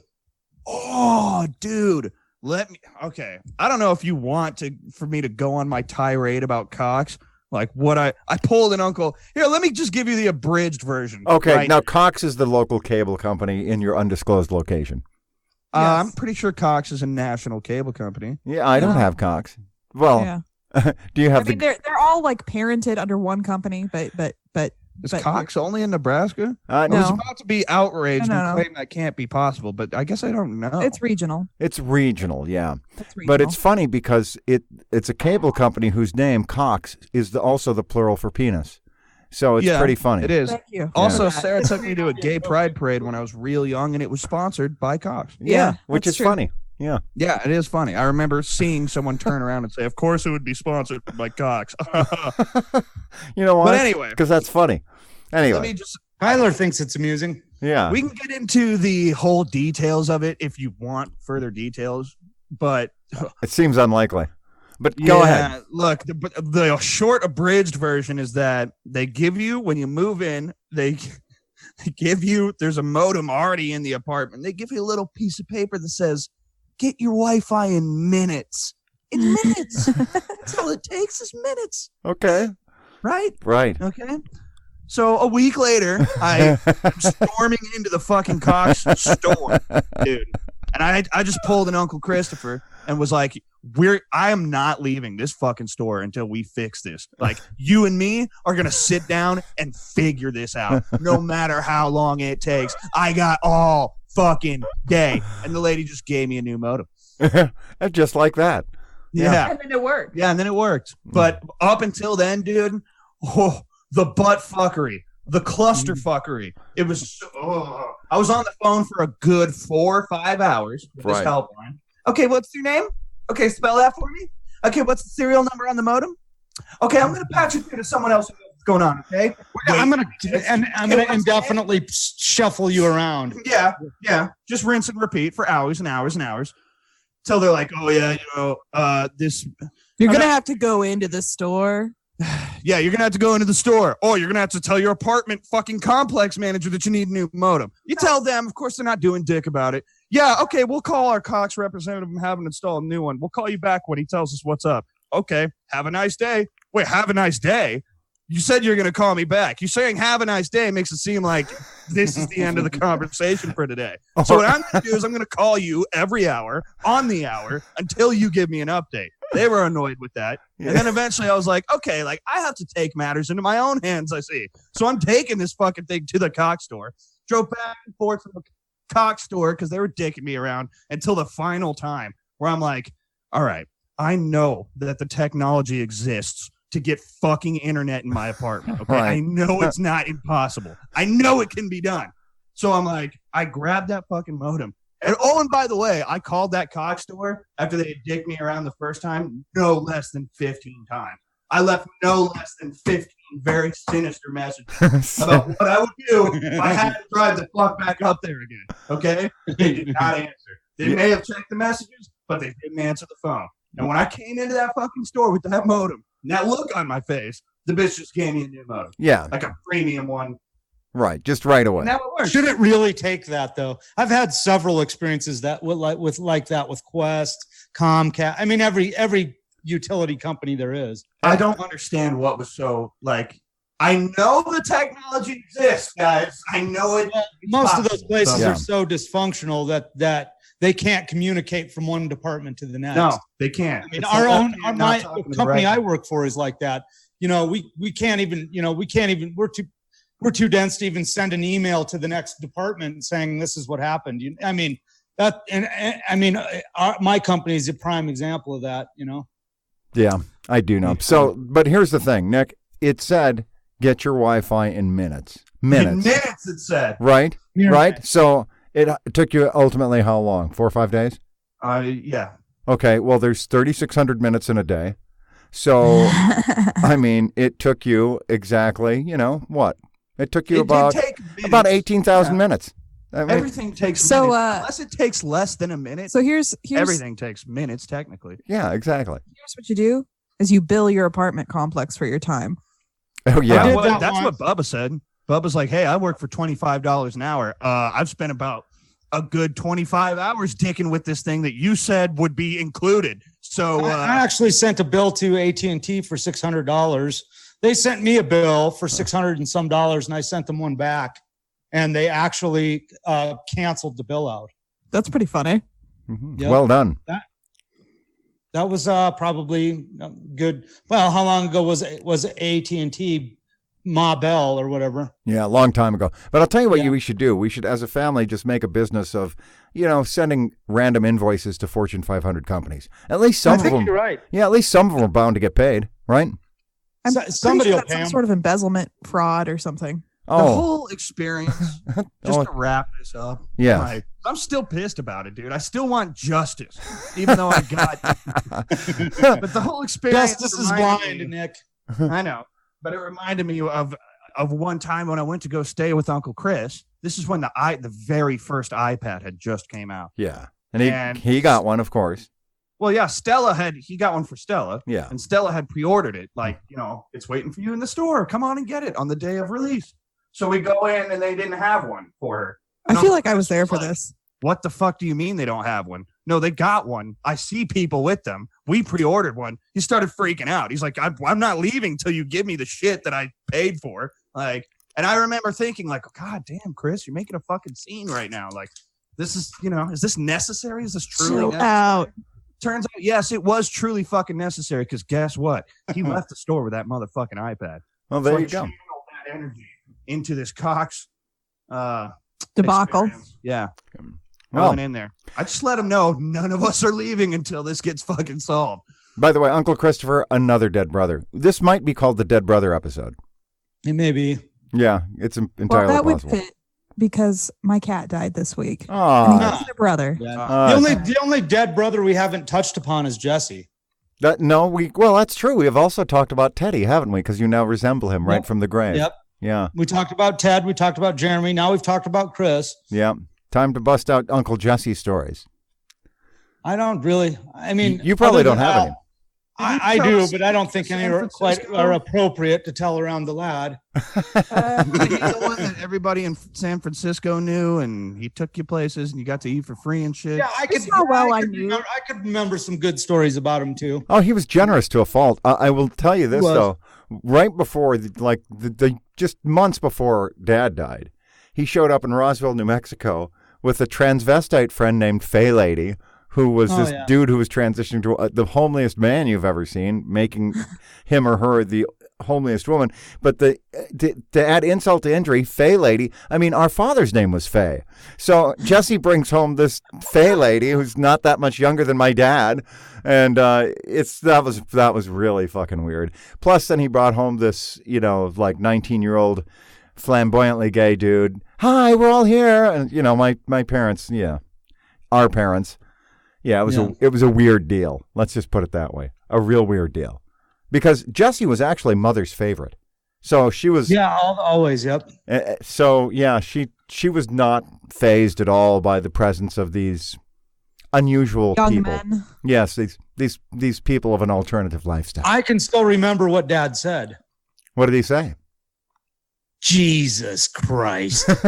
Oh, dude. Okay. I don't know if you want for me to go on my tirade about cocks. Like what I pulled an uncle. Here, let me just give you the abridged version. Okay, right? now Cox is the local cable company in your undisclosed location. Yes. I'm pretty sure Cox is a national cable company. Yeah, I don't have Cox. Well, do you have they're all like parented under one company, but Is Cox only in Nebraska? No. I was about to be outraged No. and claim that can't be possible, but I guess I don't know. it's regional. It's regional, yeah. It's regional. But it's funny because it's a cable company whose name, Cox, is also the plural for penis. So it's pretty funny. It is. Thank you. Also, Yeah. Sarah took me to a gay pride parade when I was real young, and it was sponsored by Cox. Yeah, which that's is true. funny. Yeah. Yeah, it is funny. I remember seeing someone turn around and say, "Of course it would be sponsored by Cox." You know what? But anyway. Because that's funny. Anyway. Let me just. Tyler thinks it's amusing. Yeah. We can get into the whole details of it if you want further details, but It seems unlikely. But go ahead. Look, the short abridged version is that they give you when you move in, they give you there's a modem already in the apartment. They give you a little piece of paper that says, "Get your Wi-Fi in minutes." In minutes. That's all it takes is minutes. Okay. Right? Right. Okay. So a week later, I'm storming into the fucking Cox store, dude. And I just pulled an Uncle Christopher and was like, I am not leaving this fucking store until we fix this. Like, you and me are going to sit down and figure this out, no matter how long it takes. I got all fucking day. And the lady just gave me a new modem. Just like that. Yeah. And then it worked. Yeah, and then it worked. But up until then, dude, the butt fuckery, the cluster fuckery. It was, I was on the phone for a good 4 or 5 hours with this helpline. Okay, what's your name? Okay, spell that for me. Okay, what's the serial number on the modem? Okay, I'm going to patch you through to someone else who knows what's going on, okay? I'm gonna indefinitely shuffle you around. Yeah. Just rinse and repeat for hours and hours and hours. Till they're like, oh, yeah, this... You're going to have to go into the store. Yeah, you're going to have to go into the store, or you're going to have to tell your apartment fucking complex manager that you need a new modem. You tell them, of course, they're not doing dick about it. Yeah, okay, we'll call our Cox representative and have him install a new one. We'll call you back when he tells us what's up. Okay, have a nice day. Wait, have a nice day? You said you're going to call me back. You saying have a nice day makes it seem like this is the end of the conversation for today. So what I'm going to do is I'm going to call you every hour on the hour until you give me an update. They were annoyed with that. And then eventually I was like, okay, like I have to take matters into my own hands, I see. So I'm taking this fucking thing to the Cox store. Drove back and forth from the Cox store because they were dicking me around until the final time where I'm like, all right, I know that the technology exists to get fucking internet in my apartment. Okay. Right. I know it's not impossible. I know it can be done. So I'm like, I grabbed that fucking modem. And by the way, I called that Cox store after they had dicked me around the first time, no less than 15 times. I left no less than 15 very sinister messages about what I would do if I had to drive the fuck back up there again. Okay? They did not answer. They may have checked the messages, but they didn't answer the phone. And when I came into that fucking store with that modem, and that look on my face, the bitch just gave me a new modem. Yeah. Like a premium one. Right. Just right away. And that would work. Should it really take that though? I've had several experiences that like that with Quest, Comcast. I mean, every utility company there is. I don't understand what was so like. I know the technology exists, guys. I know it. Most of those places Yeah. are so dysfunctional that they can't communicate from one department to the next. No, they can't. I mean, It's my talking to the company right- I work for is like that. You know, we can't even. We're too dense to even send an email to the next department saying this is what happened. I mean that, and I mean, my company is a prime example of that. You know. Yeah, I do know. So, but here's the thing, Nick. It said get your Wi-Fi in minutes. In Minutes. minutes, it said. Right? Yeah. Right? So it took you ultimately how long? 4 or 5 days? Yeah. Okay, well, there's 3,600 minutes in a day. So, I mean, it took you exactly, what? It took you It about did take minutes. 18,000 minutes. I mean, Everything takes So, minutes. Unless it takes less than a minute. So here's everything takes minutes, technically. yeah, exactly. here's what you do is you bill your apartment complex for your time. Oh, yeah. did that That's once. what Bubba said. Bubba's like, hey, I work for $25 an hour. I've spent about a good 25 hours dicking with this thing that you said would be included. So I actually sent a bill to AT&T for $600. They sent me a bill for $600 and some dollars, and I sent them one back, and they actually canceled the bill out. That's pretty funny. Mhm. Yep. Well done. That was probably good. Well, how long ago was AT&T Ma Bell or whatever? Yeah, a long time ago. But I'll tell you what Yeah. we should do. We should, as a family, just make a business of, sending random invoices to Fortune 500 companies. At least some I of think them. you're right. Yeah, at least some of them are bound to get paid, right? I'm So- pretty somebody sure will that's pay some 'em. sort of embezzlement fraud or something. the Oh, whole experience, just to wrap this up. yeah. Like, I'm still pissed about it, dude. I still want justice, even though I got. But the whole experience. Justice is reminded blind, me- Nick. I know, but it reminded me of one time when I went to go stay with Uncle Chris. This is when the very first iPad had just came out. Yeah. And And- he got one, of course. Well, yeah, he got one for Stella. Yeah. And Stella had pre-ordered it. Like, it's waiting for you in the store. Come on and get it on the day of release. So we go in and they didn't have one for her. I And feel Uncle like I was Chris there for like, this. What the fuck do you mean they don't have one? No, they got one. I see people with them. We pre-ordered one. He started freaking out. He's like, I'm not leaving till you give me the shit that I paid for. Like, and I remember thinking like, God damn, Chris, you're making a fucking scene right now. Like, this is, is this necessary? Is this truly Chill necessary? out. Turns out, yes, it was truly fucking necessary because guess what? He left the store with that motherfucking iPad. Well, there So I you go. channeled that energy into this Cox Debacle. experience. Yeah. I Well, went in there. I just let him know none of us are leaving until this gets fucking solved. by the way, Uncle Christopher, another dead brother. This might be called the Dead Brother episode. It may be. Yeah, it's entirely Well, that would possible. fit because my cat died this week. And he Oh, has a brother. The only dead brother we haven't touched upon is Jesse. that's true. We have also talked about Teddy, haven't we? Because you now resemble him right Yep. from the grave. Yep. Yeah, We talked about Ted. We talked about Jeremy. Now we've talked about Chris. yeah. Time to bust out Uncle Jesse stories. I don't really. I mean, You probably other don't than have that, any. I Did you do, tell but I don't think San any are quite Francisco? are appropriate to tell around the lad. He's the one that everybody in San Francisco knew, and he took you places, and you got to eat for free and shit. Yeah, I could. That's how well I could knew. remember, I could remember some good stories about him too. Oh, he was generous to a fault. I will tell you this was. though. Right before, the just months before Dad died, he showed up in Roswell, New Mexico, with a transvestite friend named Fay Lady, who was Oh, this yeah. dude who was transitioning to the homeliest man you've ever seen, making him or her the homeliest woman. But to add insult to injury, Fay lady, I mean, our father's name was Fay. So Jesse brings home this Fay lady who's not that much younger than my dad. And that was really fucking weird. Plus, then he brought home this, like 19-year-old flamboyantly gay dude. Hi, we're all here. And, my parents, our parents. Yeah, it was a weird deal. Let's just put it that way. A real weird deal. Because Jessie was actually mother's favorite. So she was... Yeah, always, yep. So, yeah, she was not fazed at all by the presence of these unusual young people. Men. Yes, these people of an alternative lifestyle. I can still remember what Dad said. What did he say? Jesus Christ. Of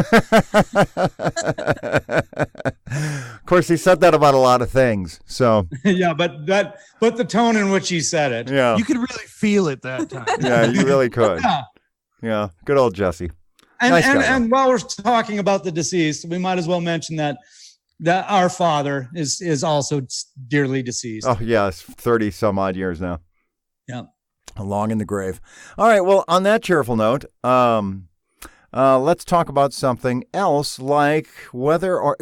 course, he said that about a lot of things. So yeah, but the tone in which he said it. Yeah. You could really feel it that time. Yeah, you really could. Yeah. Yeah. Good old Jesse. And, Nice guy. and while we're talking about the deceased, we might as well mention that our father is also dearly deceased. Oh, yeah. It's 30 some odd years now. Yeah. Long in the grave. All right. Well, on that cheerful note, let's talk about something else, like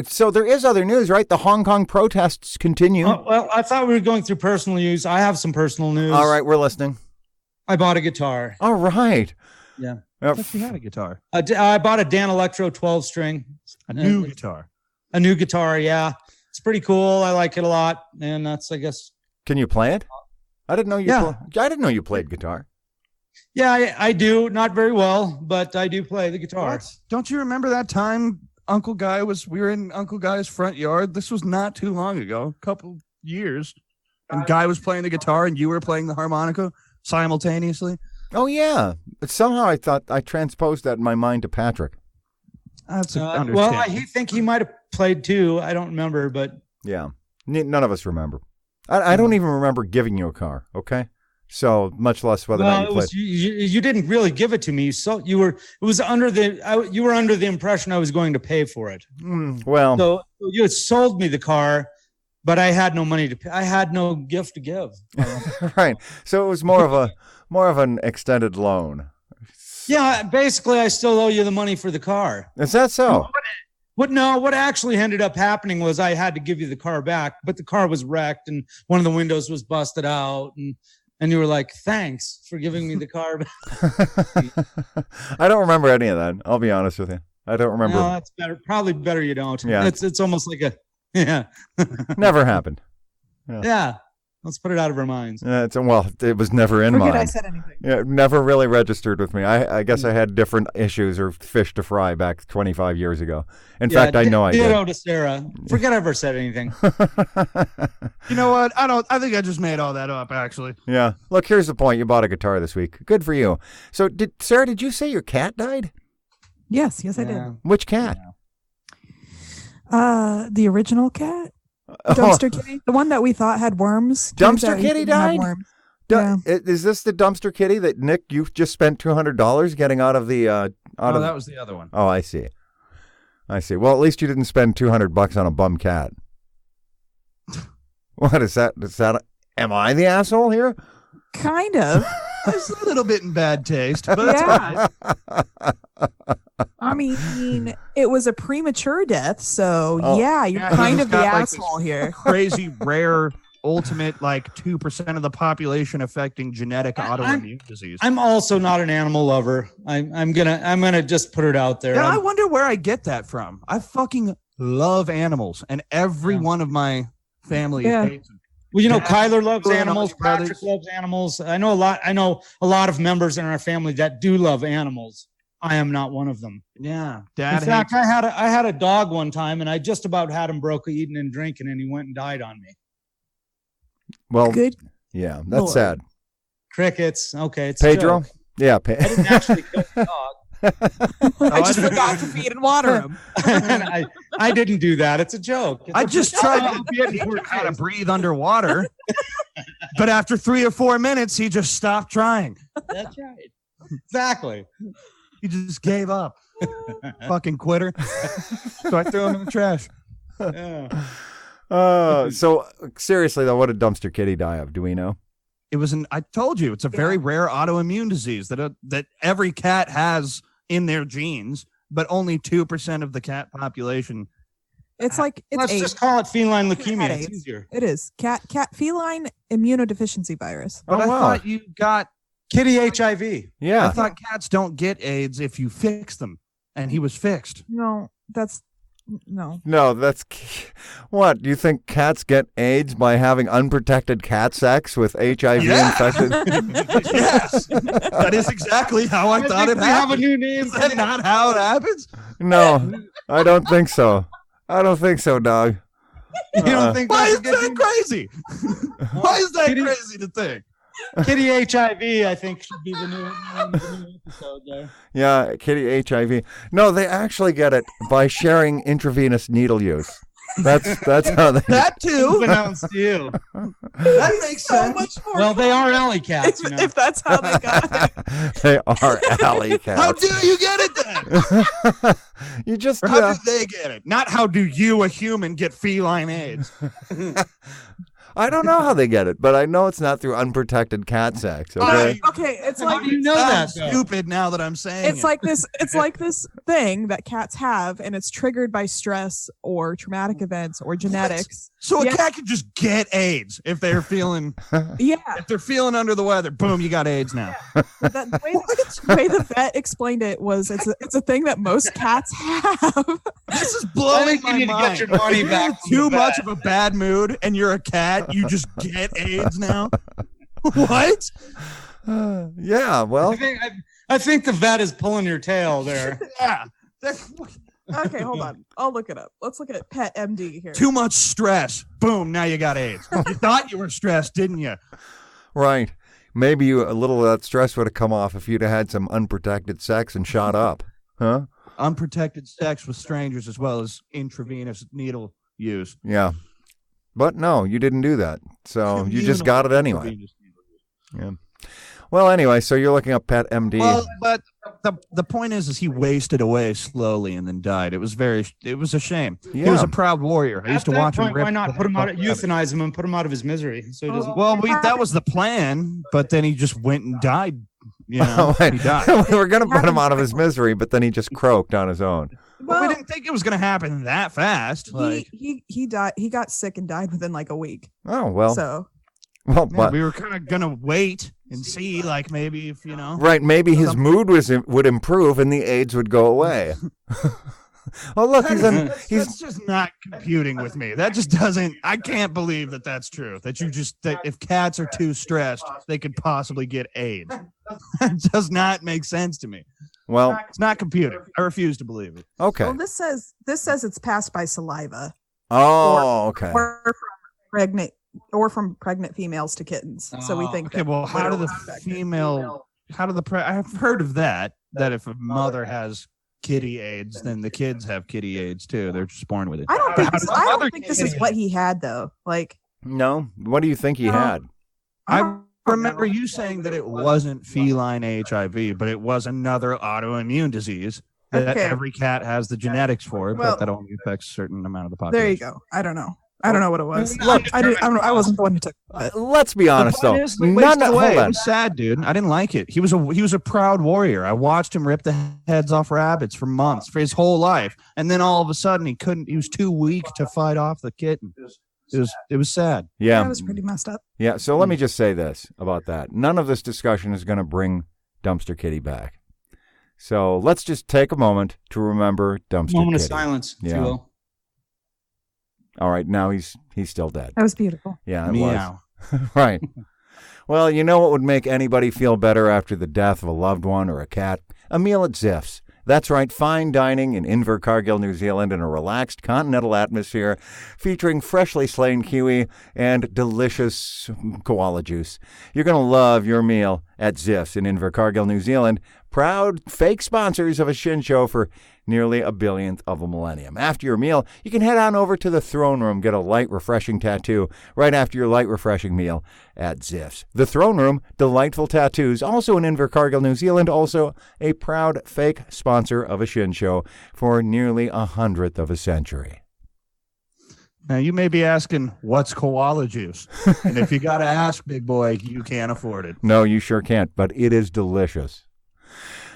so there is other news, right? The Hong Kong protests continue. Well, I thought we were going through personal news. I have some personal news. All right. We're listening. I bought a guitar. All right. Yeah. I thought you had a guitar. I bought a Dan Electro 12 string. A new guitar. A new guitar. Yeah. It's pretty cool. I like it a lot. And that's, I guess. Can you play it? I didn't know you. Yeah. I didn't know you played guitar. Yeah, I do. Not very well, but I do play the guitar. What? Don't you remember that time we were in Uncle Guy's front yard? This was not too long ago, a couple years. And Guy was playing the guitar and you were playing the harmonica simultaneously. Oh, yeah. But somehow I thought I transposed that in my mind to Patrick. That's well, I think he might have played too. I don't remember, but yeah, none of us remember. I don't even remember giving you a car. Okay, so much less whether or not you played. You didn't really give it to me. So you were under the impression I was going to pay for it. Well, so you had sold me the car, but I had no money to pay. I had no gift to give. Right. So it was more of an extended loan. Yeah, basically, I still owe you the money for the car. Is that so? What actually ended up happening was I had to give you the car back, but the car was wrecked and one of the windows was busted out, and you were like, "Thanks for giving me the car back." I don't remember any of that. I'll be honest with you. I don't remember. No, that's better. Probably better you don't. Yeah. It's almost like Never happened. Yeah. Let's put it out of our minds. It was never in mine. Forget I said anything. Yeah, it never really registered with me. I guess I had different issues or fish to fry back 25 years ago. In fact, I know I did. Ditto to Sarah. Forget I ever said anything. You know what? I think I just made all that up, actually. Yeah. Look, here's the point. You bought a guitar this week. Good for you. So, Sarah, did you say your cat died? Yes, I did. Which cat? The original cat. Dumpster kitty, the one that we thought had worms. Dumpster kitty died? Yeah. Is this the dumpster kitty that Nick, you've just spent $200 getting out of the that was the other one. Oh, I see. Well, at least you didn't spend $200 on a bum cat. What is that? Am I the asshole here? Kind of. It's a little bit in bad taste, but yeah. I mean, it was a premature death, so you're kind of the asshole here. Crazy, rare, ultimate, 2% of the population affecting genetic autoimmune disease. I'm also not an animal lover. I'm gonna just put it out there. Yeah, I wonder where I get that from. I fucking love animals, and every one of my family hates them. Well, Kyler loves animals. Patrick loves animals. I know a lot of members in our family that do love animals. I am not one of them. Yeah, Dad. In fact, I had a dog one time, and I just about had him broke eating and drinking, and he went and died on me. Well, good. Yeah, that's sad. Crickets. Okay, it's Pedro. Yeah, I didn't actually kill the dog. I just forgot to feed and water him. I didn't do that. It's a joke. I just tried to get him how to breathe underwater, but after 3 or 4 minutes, he just stopped trying. That's right. Exactly. He just gave up. Fucking quitter. So I threw him in the trash. Yeah. So seriously though, what did Dumpster Kitty die of? Do we know? I told you, it's a very rare autoimmune disease that every cat has in their genes, but only 2% of the cat population. It's like Let's AIDS. just call it feline Cat leukemia. It's AIDS. easier. It is cat feline immunodeficiency virus. But I thought you got. Kitty HIV. Yeah. I thought cats don't get AIDS if you fix them, and he was fixed. No, that's no. No, that's what? Do you think cats get AIDS by having unprotected cat sex with HIV infected? Yes, that is exactly how I thought it We have a happened. new name. Is that not how it happens? No, I don't think so. I don't think so, dog. You don't think Why that's is a good that name? crazy? Why is that Kitty- crazy to think? Kitty HIV, I think, should be the new episode there. Yeah, kitty HIV. No, they actually get it by sharing intravenous needle use. That's how they. That too. Unbeknownst to you. That makes So sense. much more. Well, they are alley cats, you know. If that's how they got it. They are alley How cats. do you get it then? You just Or how do they get it? Not how do you, a human, get feline AIDS? I don't know how they get it, but I know it's not through unprotected cat sex. Okay. Okay, it's How like do you know that, though? Stupid now that I'm saying it's it. like this. It's like this thing that cats have, and it's triggered by stress or traumatic events or genetics. So a Yeah. cat can just get AIDS if they're feeling Yeah, under the weather. Boom, you got AIDS now. the way the vet explained it was it's a thing that most cats have. This is I blowing think you my need to mind. get your money If back. you're from in too the much vet. of a bad mood and you're a cat, you just get AIDS now. What? Yeah. Well. I think the vet is pulling your tail there. Yeah. Okay, hold on. I'll look it up. Let's look at Pet MD here. Too much stress. Boom, now you got AIDS. You thought you were stressed, didn't you? Right. Maybe a little of that stress would have come off if you'd have had some unprotected sex and shot up. Huh? Unprotected sex with strangers as well as intravenous needle use. Yeah. But no, you didn't do that. So you just got it anyway. Intravenous needle use. Yeah. Well, anyway, so you're looking up Pet MD. Well, but the point is he wasted away slowly and then died. It was a shame. He was Yeah. a proud warrior. I used to At that watch him point, rip. why not the put him out, head off rabbits. euthanize him and put him out of his misery so he doesn't. Well, that was the plan, but then he just went and died. You know, Wait, he died. we were going to put him out of his misery, but then he just croaked on his own. But we didn't think it was going to happen that fast. Like, he died. He got sick and died within like a week. Oh, well. So Well, yeah, but, we were kind of going to wait and see, like, maybe if, you know. right, maybe his mood would improve and the AIDS would go away. Oh, look, That's just not computing with me. That just doesn't. I can't believe that that's true. That if cats are too stressed, they could possibly get AIDS. That does not make sense to me. well, It's not computing. I refuse to believe it. okay. well, this says it's passed by saliva Oh, okay. or from pregnant females to kittens. So we think. Okay, well, how do the I've heard of that if a mother has kitty AIDS, then the kids have kitty AIDS too. They're just born with it. I don't think. How does the I mother don't think this get is it? what he had though. Like No? What do you think he had? I remember you saying that it wasn't feline HIV, but it was another autoimmune disease that Okay. every cat has the genetics for, Well- but that only affects a certain amount of the population. there you go. I don't know. I don't know what it was. Look, I wasn't the one who took it. Let's be honest, though. He wasted None, away. hold It on. was sad, dude. I didn't like it. He was a proud warrior. I watched him rip the heads off rabbits for months, for his whole life, and then all of a sudden he couldn't. He was too weak to fight off the kitten. It was sad. That Yeah. was pretty messed up. Yeah. So let me just say this about that. None of this discussion is going to bring Dumpster Kitty back. So let's just take a moment to remember Dumpster Moment of Kitty. silence, if Yeah. you will. All right. Now he's still dead. That was beautiful. Yeah, it Meow. was. Right. Well, you know what would make anybody feel better after the death of a loved one or a cat? A meal at Ziff's. That's right, fine dining in Invercargill, New Zealand in a relaxed continental atmosphere featuring freshly slain kiwi and delicious koala juice. You're going to love your meal at Ziff's in Invercargill, New Zealand, proud fake sponsors of a Shinn show for nearly a billionth of a millennium. After your meal, you can head on over to the throne room, get a light, refreshing tattoo right after your light, refreshing meal at Ziff's. The throne room, delightful tattoos, also in Invercargill, New Zealand, also a proud fake sponsor of a Shinn show for nearly 100th of a century. Now, you may be asking, what's koala juice? And if you got to ask, big boy, you can't afford it. No, you sure can't, but it is delicious.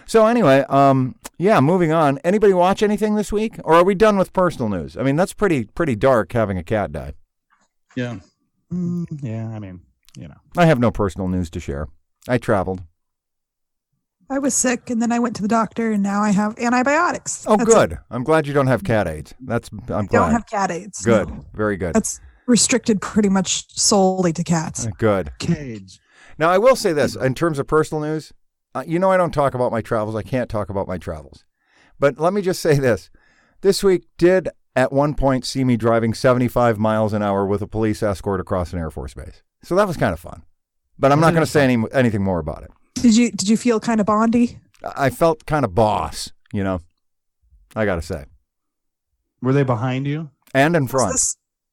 So anyway, moving on. Anybody watch anything this week? Or are we done with personal news? I mean, that's pretty dark having a cat die. Yeah. Yeah, I mean, I have no personal news to share. I traveled. I was sick, and then I went to the doctor, and now I have antibiotics. Oh, That's good. it. I'm glad you don't have cat AIDS. I'm I glad. don't have cat AIDS. Good. no. Very good. That's restricted pretty much solely to cats. Good. Cades. Now, I will say this, in terms of personal news, I don't talk about my travels. I can't talk about my travels. But let me just say this. This week did, at one point, see me driving 75 miles an hour with a police escort across an Air Force base. So that was kind of fun. But I'm not going to say anything more about it. Did you feel kind of bondy? I felt kind of boss, I got to say. Were they behind you? And in front.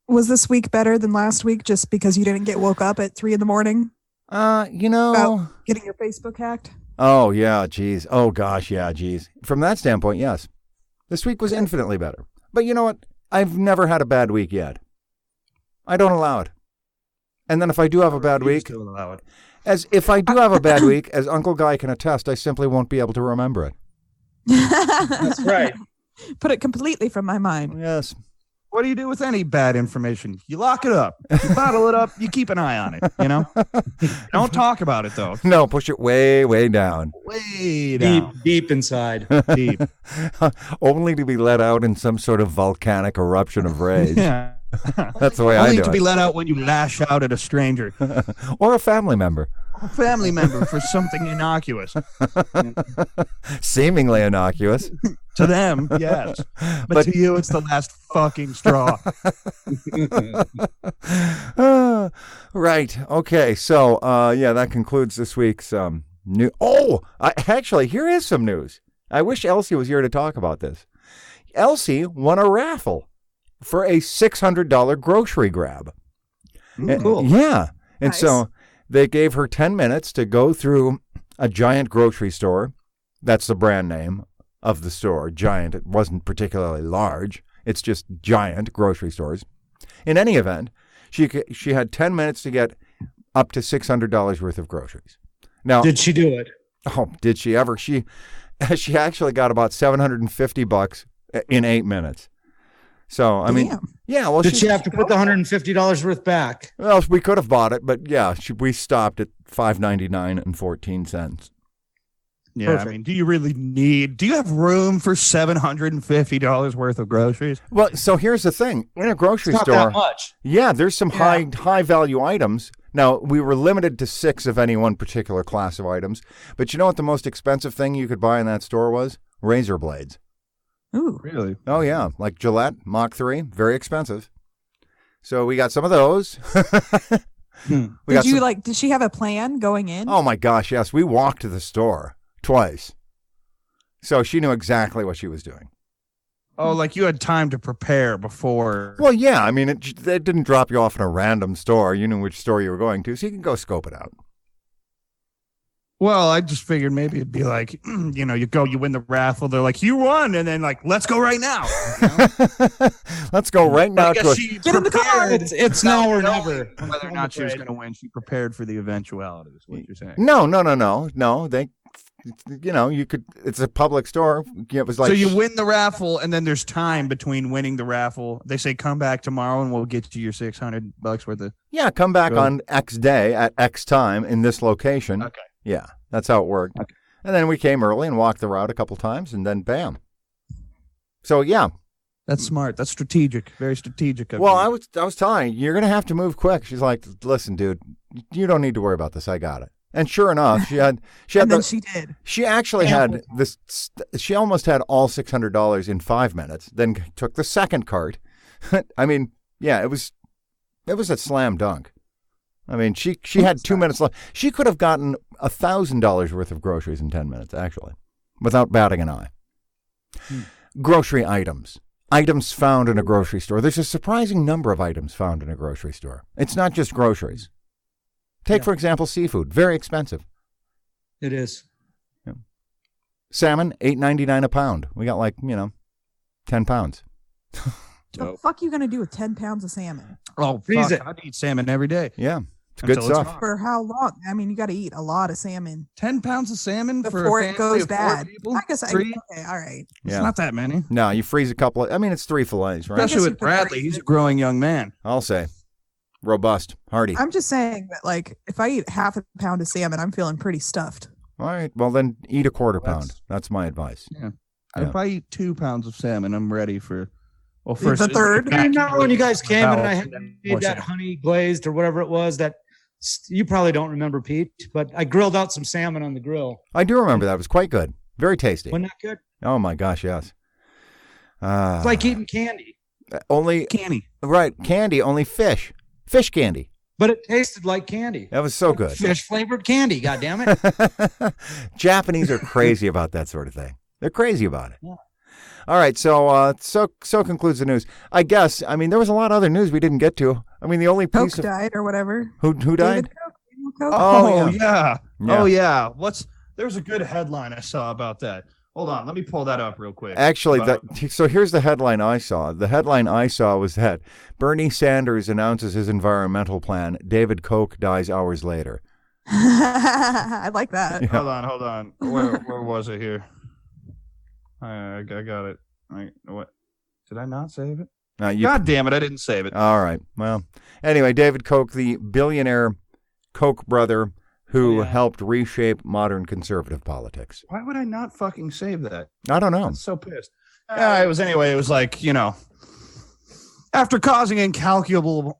Was this week better than last week just because you didn't get woke up at 3 a.m? About getting your Facebook hacked? Oh, yeah, geez. Oh, gosh, yeah, geez. From that standpoint, yes. This week was infinitely better. But you know what? I've never had a bad week yet. I don't allow it. And then if I do have a bad week, as Uncle Guy can attest, I simply won't be able to remember it. That's right. Put it completely from my mind. Yes. What do you do with any bad information? You lock it up. You bottle it up. You keep an eye on it, Don't talk about it, though. No, push it way, way down. Way down. Deep inside. Deep. Only to be let out in some sort of volcanic eruption of rage. Yeah. That's the way I Only do to it. be let out when you lash out at a stranger. Or a family member. A family member for something innocuous. Seemingly innocuous. To them, yes. But to you, it's the last fucking straw. Right. Okay. So, that concludes this week's news. Oh, actually, here is some news. I wish Elsie was here to talk about this. Elsie won a raffle for a $600 grocery grab. Cool. Yeah. And Nice. so they gave her 10 minutes to go through a Giant grocery store. That's the brand name of the store, Giant. It wasn't particularly large. It's just Giant grocery stores. In any event, she had 10 minutes to get up to $600 worth of groceries. Now, Did she do it? oh, did she ever? She actually got about $750 in 8 minutes. So, I mean, Damn. yeah, well, Did she have to put the $150 worth back? well, we could have bought it, but yeah, we stopped at $5.99 and 14 cents. Yeah, Perfect. I mean, do you have room for $750 worth of groceries? Well, so here's the thing. In a grocery It's not store, that much. yeah, there's some high value items. Now, we were limited to 6 of any one particular class of items. But you know what the most expensive thing you could buy in that store was? Razor blades. Ooh. Really? Oh, yeah. Like Gillette, Mach 3, very expensive. So we got some of those. Did she have a plan going in? Oh, my gosh, yes. We walked to the store twice. So she knew exactly what she was doing. Oh, like you had time to prepare before. Well, yeah. I mean, it didn't drop you off in a random store. You knew which store you were going to, so you can go scope it out. Well, I just figured maybe it'd be like, you win the raffle. They're like, you won. And then like, let's go right now. Let's go right now. Get in the car. It's now or never. Whether or not she was going to win, she prepared for the eventuality, is what you're saying. No. You could. It's a public store. It was like So you win the raffle, and then there's time between winning the raffle. They say, come back tomorrow, and we'll get you your $600 worth of. Yeah, come back Good. on X day at X time in this location. Okay. Yeah, that's how it worked. Okay. And then we came early and walked the route a couple times, and then bam. So yeah. That's smart. That's strategic. Very strategic. Of Well, you. I was telling you, you're gonna have to move quick. She's like, listen, dude, you don't need to worry about this. I got it. And sure enough, she had and then she did. She actually had this. She almost had all $600 in 5 minutes. Then took the second cart. I mean, yeah, it was a slam dunk. I mean, she had 2 minutes left. She could have gotten $1,000 worth of groceries in 10 minutes, actually, without batting an eye. Grocery items found in a grocery store. There's a surprising number of items found in a grocery store. It's not just groceries. Take, for example, seafood. Very expensive. It is. Salmon, $8.99 a pound. We got 10 pounds. The fuck you gonna do with 10 pounds of salmon? Oh, Freeze fuck. it. I'd eat salmon every day. Yeah, it's good Until it's stuff. gone. For how long? I mean, you got to eat a lot of salmon 10 pounds of salmon for before a it family goes of 4 bad. people? I guess Three? okay, all right. It's Yeah. not that many. No, you freeze a couple of, I mean, it's 3 fillets, right? guess Especially you with could Bradley. freeze He's a it. growing young man. I'll say. Robust, hearty. I'm just saying that, like, if I eat half a pound of salmon, I'm feeling pretty stuffed. All right, well then eat a quarter That's- pound. That's my advice. Yeah. Yeah. If I eat 2 pounds of salmon, I'm ready for. Well, The first third? I remember when you guys came and I had made that honey glazed or whatever it was that you probably don't remember, Pete, but I grilled out some salmon on the grill. I do remember that. It was quite good. Very tasty. Wasn't that good? Oh my gosh, yes. It's like eating candy, Only candy. right, candy, only fish. Fish candy. but it tasted like candy. That was so good. Fish flavored candy, God damn it. Japanese are crazy about that sort of thing. They're crazy about it. Yeah. All right, so concludes the news. I guess. I mean, there was a lot of other news we didn't get to. I mean, the only Coke piece of died or whatever. who died? David Coke? Daniel Coke? Oh, yeah. yeah. Yeah. Oh, yeah. There's a good headline I saw about that. Hold on. Let me pull that up real quick. Actually, About- so here's the headline I saw. The headline I saw was that Bernie Sanders announces his environmental plan. David Koch dies hours later. I like that. Yeah. Hold on. Where was it here? I got it. What? Did I not save it? God damn it! I didn't save it. All right. Well, anyway, David Koch, the billionaire Koch brother who helped reshape modern conservative politics. Why would I not fucking save that? I don't know. I'm so pissed. Yeah, it was like, after causing incalculable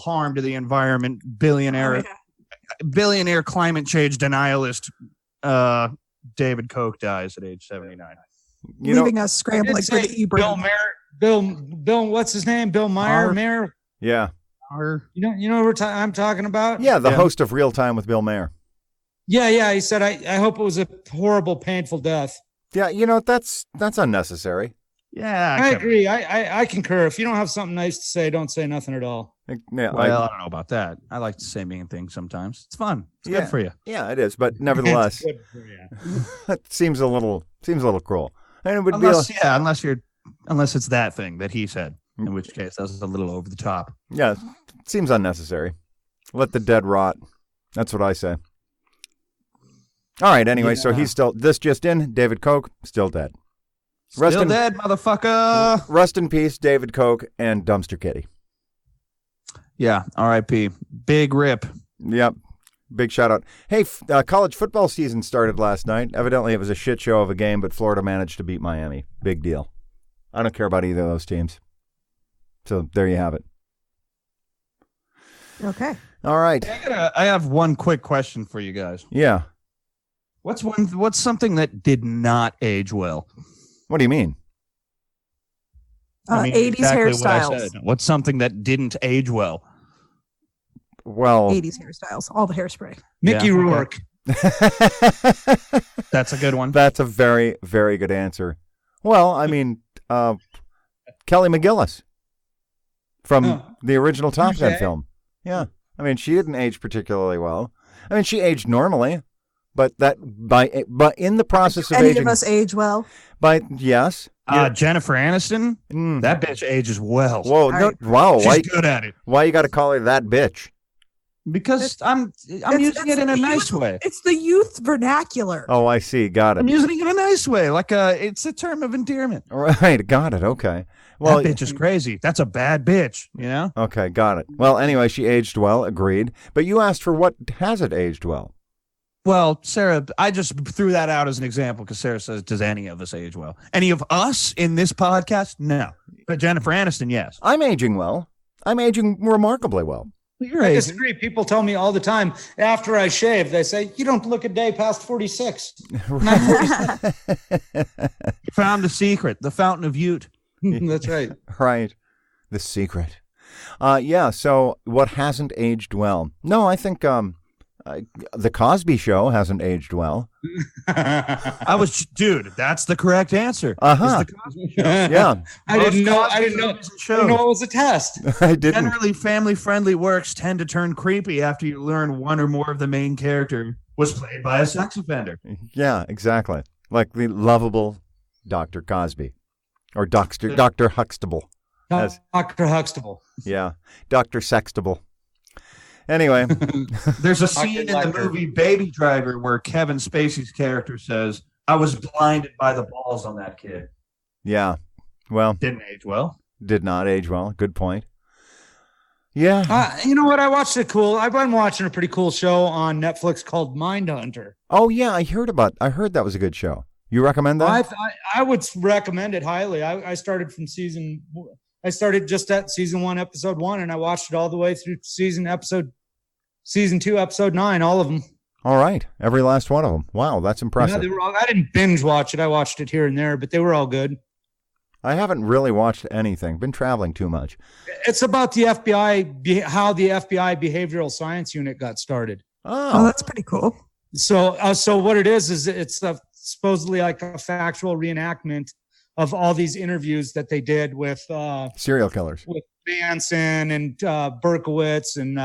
harm to the environment, billionaire climate change denialist David Koch dies at age 79. Leaving us scrambling for the Bill e-brain. Bill, what's his name? Bill Meyer, Mayer. Yeah. You know what I'm talking about? Yeah, the host of Real Time with Bill Mayer. Yeah. He said, I hope it was a horrible, painful death. Yeah, that's unnecessary. Yeah, I agree. I concur. If you don't have something nice to say, don't say nothing at all. Yeah, I don't know about that. I like to say mean things sometimes. It's fun. It's good for you. Yeah, it is, but nevertheless, It's good for you. it seems a little cruel. And it would Unless it's that thing that he said, in which case that's a little over the top. Yeah, it seems unnecessary. Let the dead rot. That's what I say. All right, anyway, so he's still, this just in, David Koch, still dead. Still dead, motherfucker. Rest in peace, David Koch and Dumpster Kitty. Yeah, R.I.P. Big rip. Yep. Big shout out. Hey, college football season started last night. Evidently, it was a shit show of a game, but Florida managed to beat Miami. Big deal. I don't care about either of those teams. So there you have it. Okay. All right. I have one quick question for you guys. Yeah. What's something that did not age well? What do you mean? 80s exactly what I hairstyles. said. What's something that didn't age well? Well, 80s hairstyles. All the hairspray. Mickey Yeah, okay. Rourke. That's a good one. That's a very, very good answer. Well, I mean, Kelly McGillis from the original Top Gun film. Yeah. I mean, she didn't age particularly well. I mean, she aged normally, but in the process of Any aging. of us age well? Yes. Jennifer Aniston, that bitch ages well. Whoa, no, right. wow. She's good at it. Why you got to call her that bitch? Because I'm using it in a nice way. It's the youth vernacular. Oh, I see. Got I'm it. using it in a nice way, it's a term of endearment. All right. Got it. Okay. Well, That bitch is crazy. That's a bad bitch, you know? okay. Got it. Well, anyway, she aged well. Agreed. But you asked for what hasn't aged well. Well, Sarah, I just threw that out as an example because Sarah says, does any of us age well? Any of us in this podcast? No. But Jennifer Aniston, yes. I'm aging well. I'm aging remarkably well. You're I aging. disagree. People tell me all the time after I shave, they say, you don't look a day past 46. You found the secret, the fountain of youth. That's right. Right. The secret. Yeah. So what hasn't aged well? No, I think the Cosby Show hasn't aged well. Dude, that's the correct answer. Uh-huh. It's the Cosby Show. Yeah. I didn't know it was a test. I didn't. Generally, family-friendly works tend to turn creepy after you learn one or more of the main character was played by a sex offender. Yeah, exactly. Like the lovable Dr. Cosby. Or Dr. Huxtable. Dr. Huxtable. Yeah. Dr. Sextable. Anyway. There's a scene in the movie Baby Driver where Kevin Spacey's character says, I was blinded by the balls on that kid. Yeah. Well. Didn't age well. Did not age well. Good point. Yeah. You know what? I've been watching a pretty cool show on Netflix called Mindhunter. Oh, yeah. I heard that was a good show. You recommend that? I would recommend it highly. I started just at season 1, episode 1, and I watched it all the way through season 2, episode 9, all of them. All right. Every last one of them. Wow. That's impressive. Yeah, I didn't binge watch it. I watched it here and there, but they were all good. I haven't really watched anything. Been traveling too much. It's about the FBI, how the FBI behavioral science unit got started. Oh, that's pretty cool. So what it is it's supposedly like a factual reenactment of all these interviews that they did with serial killers, with Manson and Berkowitz and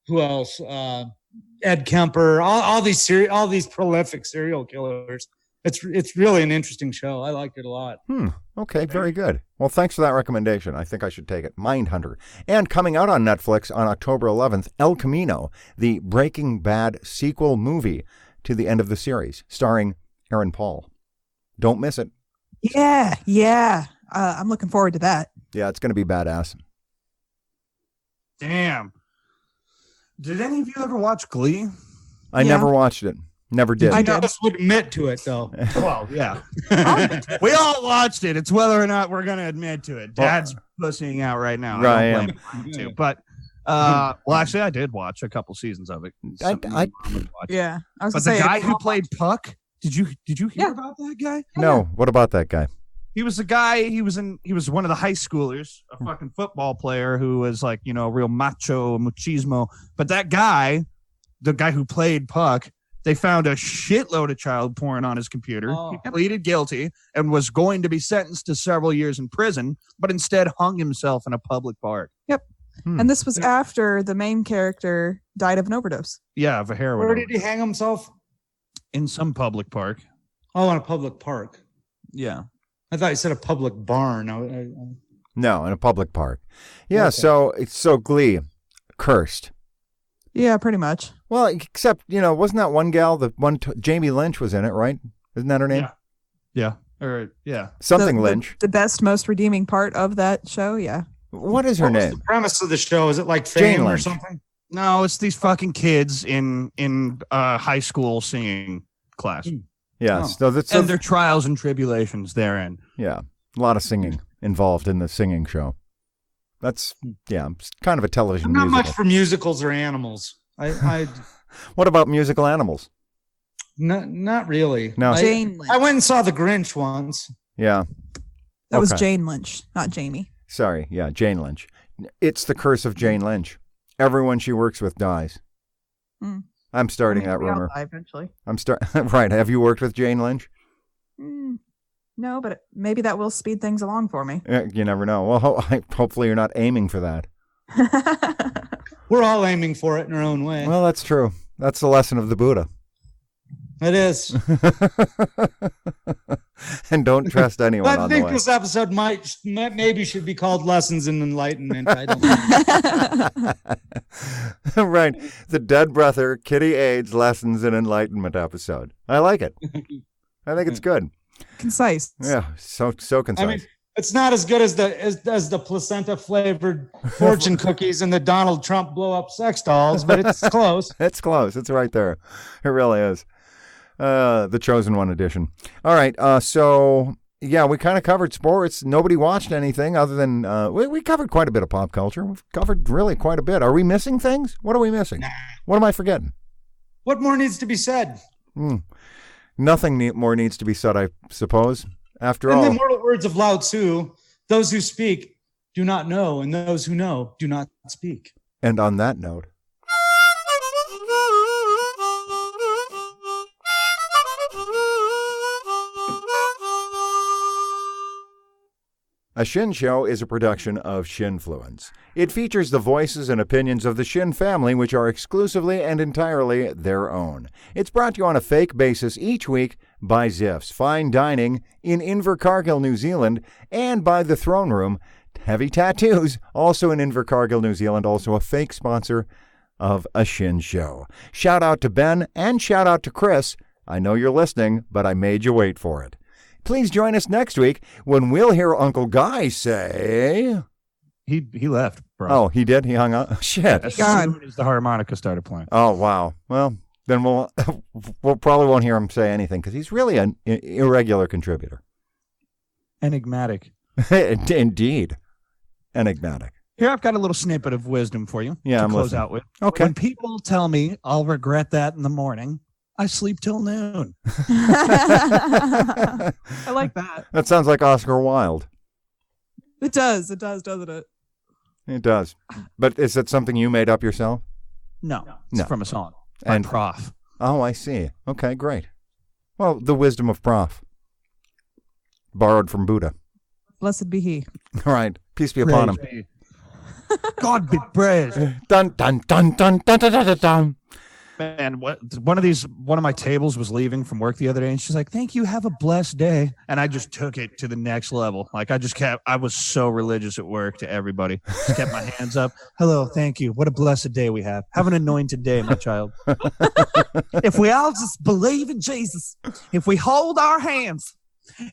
who else? Ed Kemper, all these prolific serial killers. It's really an interesting show. I liked it a lot. Okay, very good. Well, thanks for that recommendation. I think I should take it. Mindhunter. And coming out on Netflix on October 11th, El Camino, the Breaking Bad sequel movie to the end of the series, starring Aaron Paul. Don't miss it. Yeah. I'm looking forward to that. Yeah, it's going to be badass. Damn. Did any of you ever watch Glee? I never watched it. Never did. I just would admit to it, though. Well, yeah. We all watched it. It's whether or not we're going to admit to it. Dad's pussying out right now. Right. I don't blame him to, but well, actually, I did watch a couple seasons of it. I was but the guy who played Puck, did you hear about that guy? No. What about that guy? He was the guy. He was one of the high schoolers, a fucking football player who was like, real machismo. But that guy, the guy who played Puck, they found a shitload of child porn on his computer. He pleaded guilty and was going to be sentenced to several years in prison, but instead hung himself in a public park. Yep. And this was after the main character died of an overdose. Yeah, of a heroin. Where did he hang himself? In some public park. Oh, in a public park. Yeah. I thought you said a public barn. No, in a public park. Yeah, okay. So Glee, cursed. Yeah, pretty much. Well, except, wasn't that one gal, Jamie Lynch was in it, right? Isn't that her name? Yeah. Something Lynch. The best, most redeeming part of that show, yeah. What is her name? What's the premise of the show? Is it like Fame or something? No, it's these fucking kids in high school singing class. Yeah. And their trials and tribulations therein. Yeah. A lot of singing involved in the singing show. That's, it's kind of a television I'm not musical. much for musicals or animals. I What about musical animals? Not really. No. Jane Lynch. I went and saw The Grinch once. Yeah. That was Jane Lynch, not Jamie. Sorry. Yeah, Jane Lynch. It's the curse of Jane Lynch. Everyone she works with dies. I'm starting that rumor. Eventually. Right. Have you worked with Jane Lynch? No, but maybe that will speed things along for me. You never know. Well, hopefully you're not aiming for that. We're all aiming for it in our own way. Well, that's true. That's the lesson of the Buddha. It is. And don't trust anyone. I think this episode maybe should be called Lessons in Enlightenment. I don't know. Right. The Dead Brother, Kitty AIDS Lessons in Enlightenment episode. I like it. I think it's good. Concise. Yeah, so concise. I mean, it's not as good as the placenta flavored fortune cookies and the Donald Trump blow up sex dolls, but it's close. It's close. It's right there. It really is. The Chosen One edition. All right. So yeah, we kind of covered sports. Nobody watched anything other than we covered quite a bit of pop culture. We've covered really quite a bit. Are we missing things? What are we missing? Nah. What am I forgetting? What more needs to be said? Nothing more needs to be said, I suppose. After all, the immortal words of Lao Tzu: "Those who speak do not know, and those who know do not speak." And on that note. A Shinn Show is a production of Shinfluence. It features the voices and opinions of the Shinn family, which are exclusively and entirely their own. It's brought to you on a fake basis each week by Ziff's Fine Dining in Invercargill, New Zealand, and by The Throne Room, Heavy Tattoos, also in Invercargill, New Zealand, also a fake sponsor of A Shinn Show. Shout out to Ben and shout out to Chris. I know you're listening, but I made you wait for it. Please join us next week when we'll hear Uncle Guy say... He left, bro. Oh, he did? He hung up? Shit. As soon as the harmonica started playing. Oh, wow. Well, then we'll probably won't hear him say anything because he's really an irregular contributor. Enigmatic. Indeed. Enigmatic. Here, I've got a little snippet of wisdom for you Yeah, to I'm close listening. out with. Okay. When people tell me I'll regret that in the morning, I sleep till noon. I like that. That sounds like Oscar Wilde. It does, doesn't it? It does. But is it something you made up yourself? No, it's No. from a song. By And Prof. Oh, I see. Okay, great. Well, the wisdom of Prof. Borrowed from Buddah. Blessed be he. All right. Peace be upon him. Praise be. God be praised. Dun, dun, dun, dun, dun, dun, dun, dun, dun. Man, one of my tables was leaving from work the other day, and she's like, "Thank you, have a blessed day." And I just took it to the next level. Like I was so religious at work to everybody. Just kept my hands up. Hello, thank you. What a blessed day we have. Have an anointed day, my child. If we all just believe in Jesus, if we hold our hands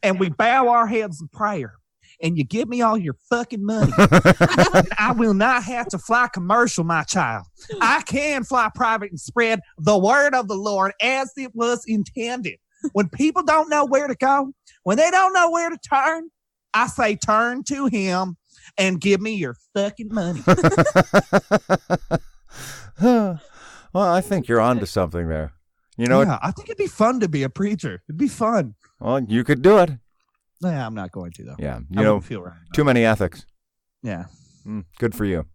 and we bow our heads in prayer, and you give me all your fucking money, I will not have to fly commercial, my child. I can fly private and spread the word of the Lord as it was intended. When people don't know where to go, when they don't know where to turn, I say turn to him and give me your fucking money. Well, I think you're onto something there. You know, Yeah, I think it'd be fun to be a preacher. It'd be fun. well, you could do it. Yeah, I'm not going to, though. Yeah. I You know, wouldn't feel right. too many ethics. Yeah. Good for you.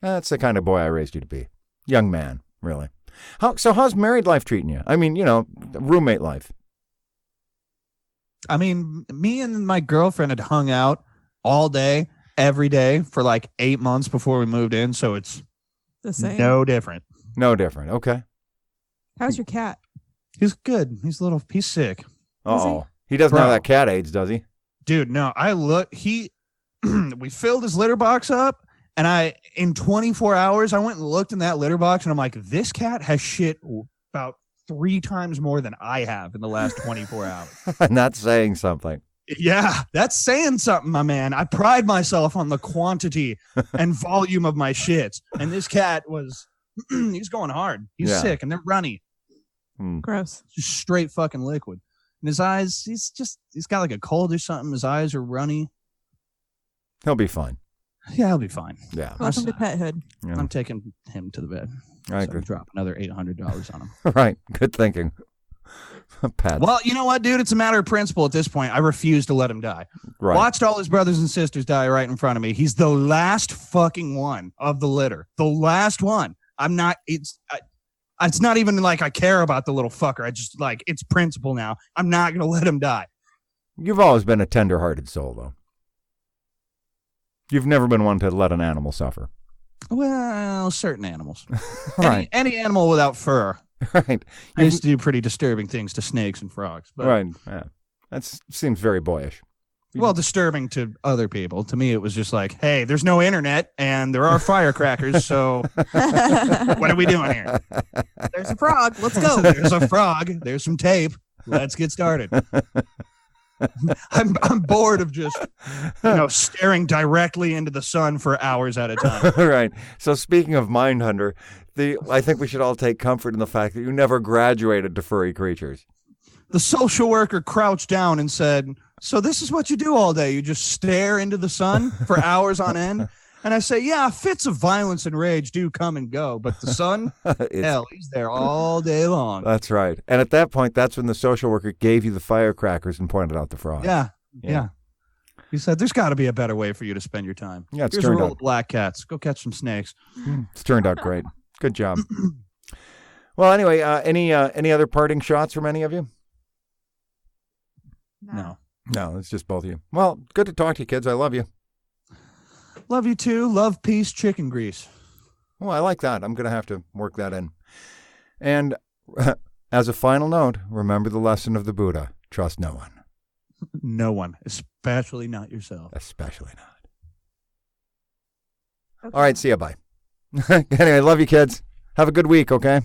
That's the kind of boy I raised you to be. Young man, really. How's married life treating you? I mean, roommate life. I mean, me and my girlfriend had hung out all day, every day for like 8 months before we moved in. So it's The same. no different. No different. Okay. How's your cat? He's good. He's sick. Uh-oh. He doesn't have Bro. that cat AIDS, does he? Dude, no, we filled his litter box up, and in 24 hours, I went and looked in that litter box, and I'm like, this cat has shit about 3 times more than I have in the last 24 hours. Not saying something. Yeah, that's saying something, my man. I pride myself on the quantity and volume of my shit. And this cat he's going hard. He's Yeah. sick, and they're runny. Gross. Just straight fucking liquid. And his eyes, he's got like a cold or something. His eyes are runny. He'll be fine. Yeah, he'll be fine. Yeah. Welcome to pethood. Yeah. I'm taking him to the vet. All right, So good. drop another $800 on him. Right. Good thinking. Pat. Well, you know what, dude? It's a matter of principle at this point. I refuse to let him die. Right. Watched all his brothers and sisters die right in front of me. He's the last fucking one of the litter. The last one. It's not even like I care about the little fucker. I just it's principle now. I'm not going to let him die. You've always been a tender-hearted soul, though. You've never been one to let an animal suffer. Well, certain animals. Right. Any animal without fur. Right. I used to do pretty disturbing things to snakes and frogs. But, Right. Yeah. That seems very boyish. well, disturbing to other people. To me, it was just like, hey, there's no internet and there are firecrackers. So what are we doing here? There's a frog. Let's go. There's a frog. There's some tape. Let's get started. I'm bored of just staring directly into the sun for hours at a time. Right. So speaking of Mindhunter, I think we should all take comfort in the fact that you never graduated to furry creatures. The social worker crouched down and said, "So this is what you do all day? You just stare into the sun for hours on end?" And I say, "Yeah, fits of violence and rage do come and go, but the sun, hell, he's there all day long." That's right. And at that point, that's when the social worker gave you the firecrackers and pointed out the frog. Yeah. He said, "There's got to be a better way for you to spend your time. Yeah, it's Here's a turned roll out. of black cats. Go catch some snakes." It's turned out great. Good job. Well, anyway, any other parting shots from any of you? No. No, it's just both of you. Well, good to talk to you, kids. I love you. Love you too. Love, peace, chicken grease. Well, I like that. I'm going to have to work that in. And as a final note, remember the lesson of the Buddha. Trust no one. No one, especially not yourself. Especially not. Okay. All right, see ya. Bye. Anyway, love you, kids. Have a good week, okay?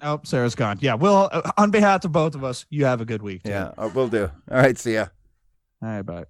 Oh, Sarah's gone. Yeah, well, on behalf of both of us, you have a good week. Too. Yeah, we'll do. All right, see ya. All right, bye.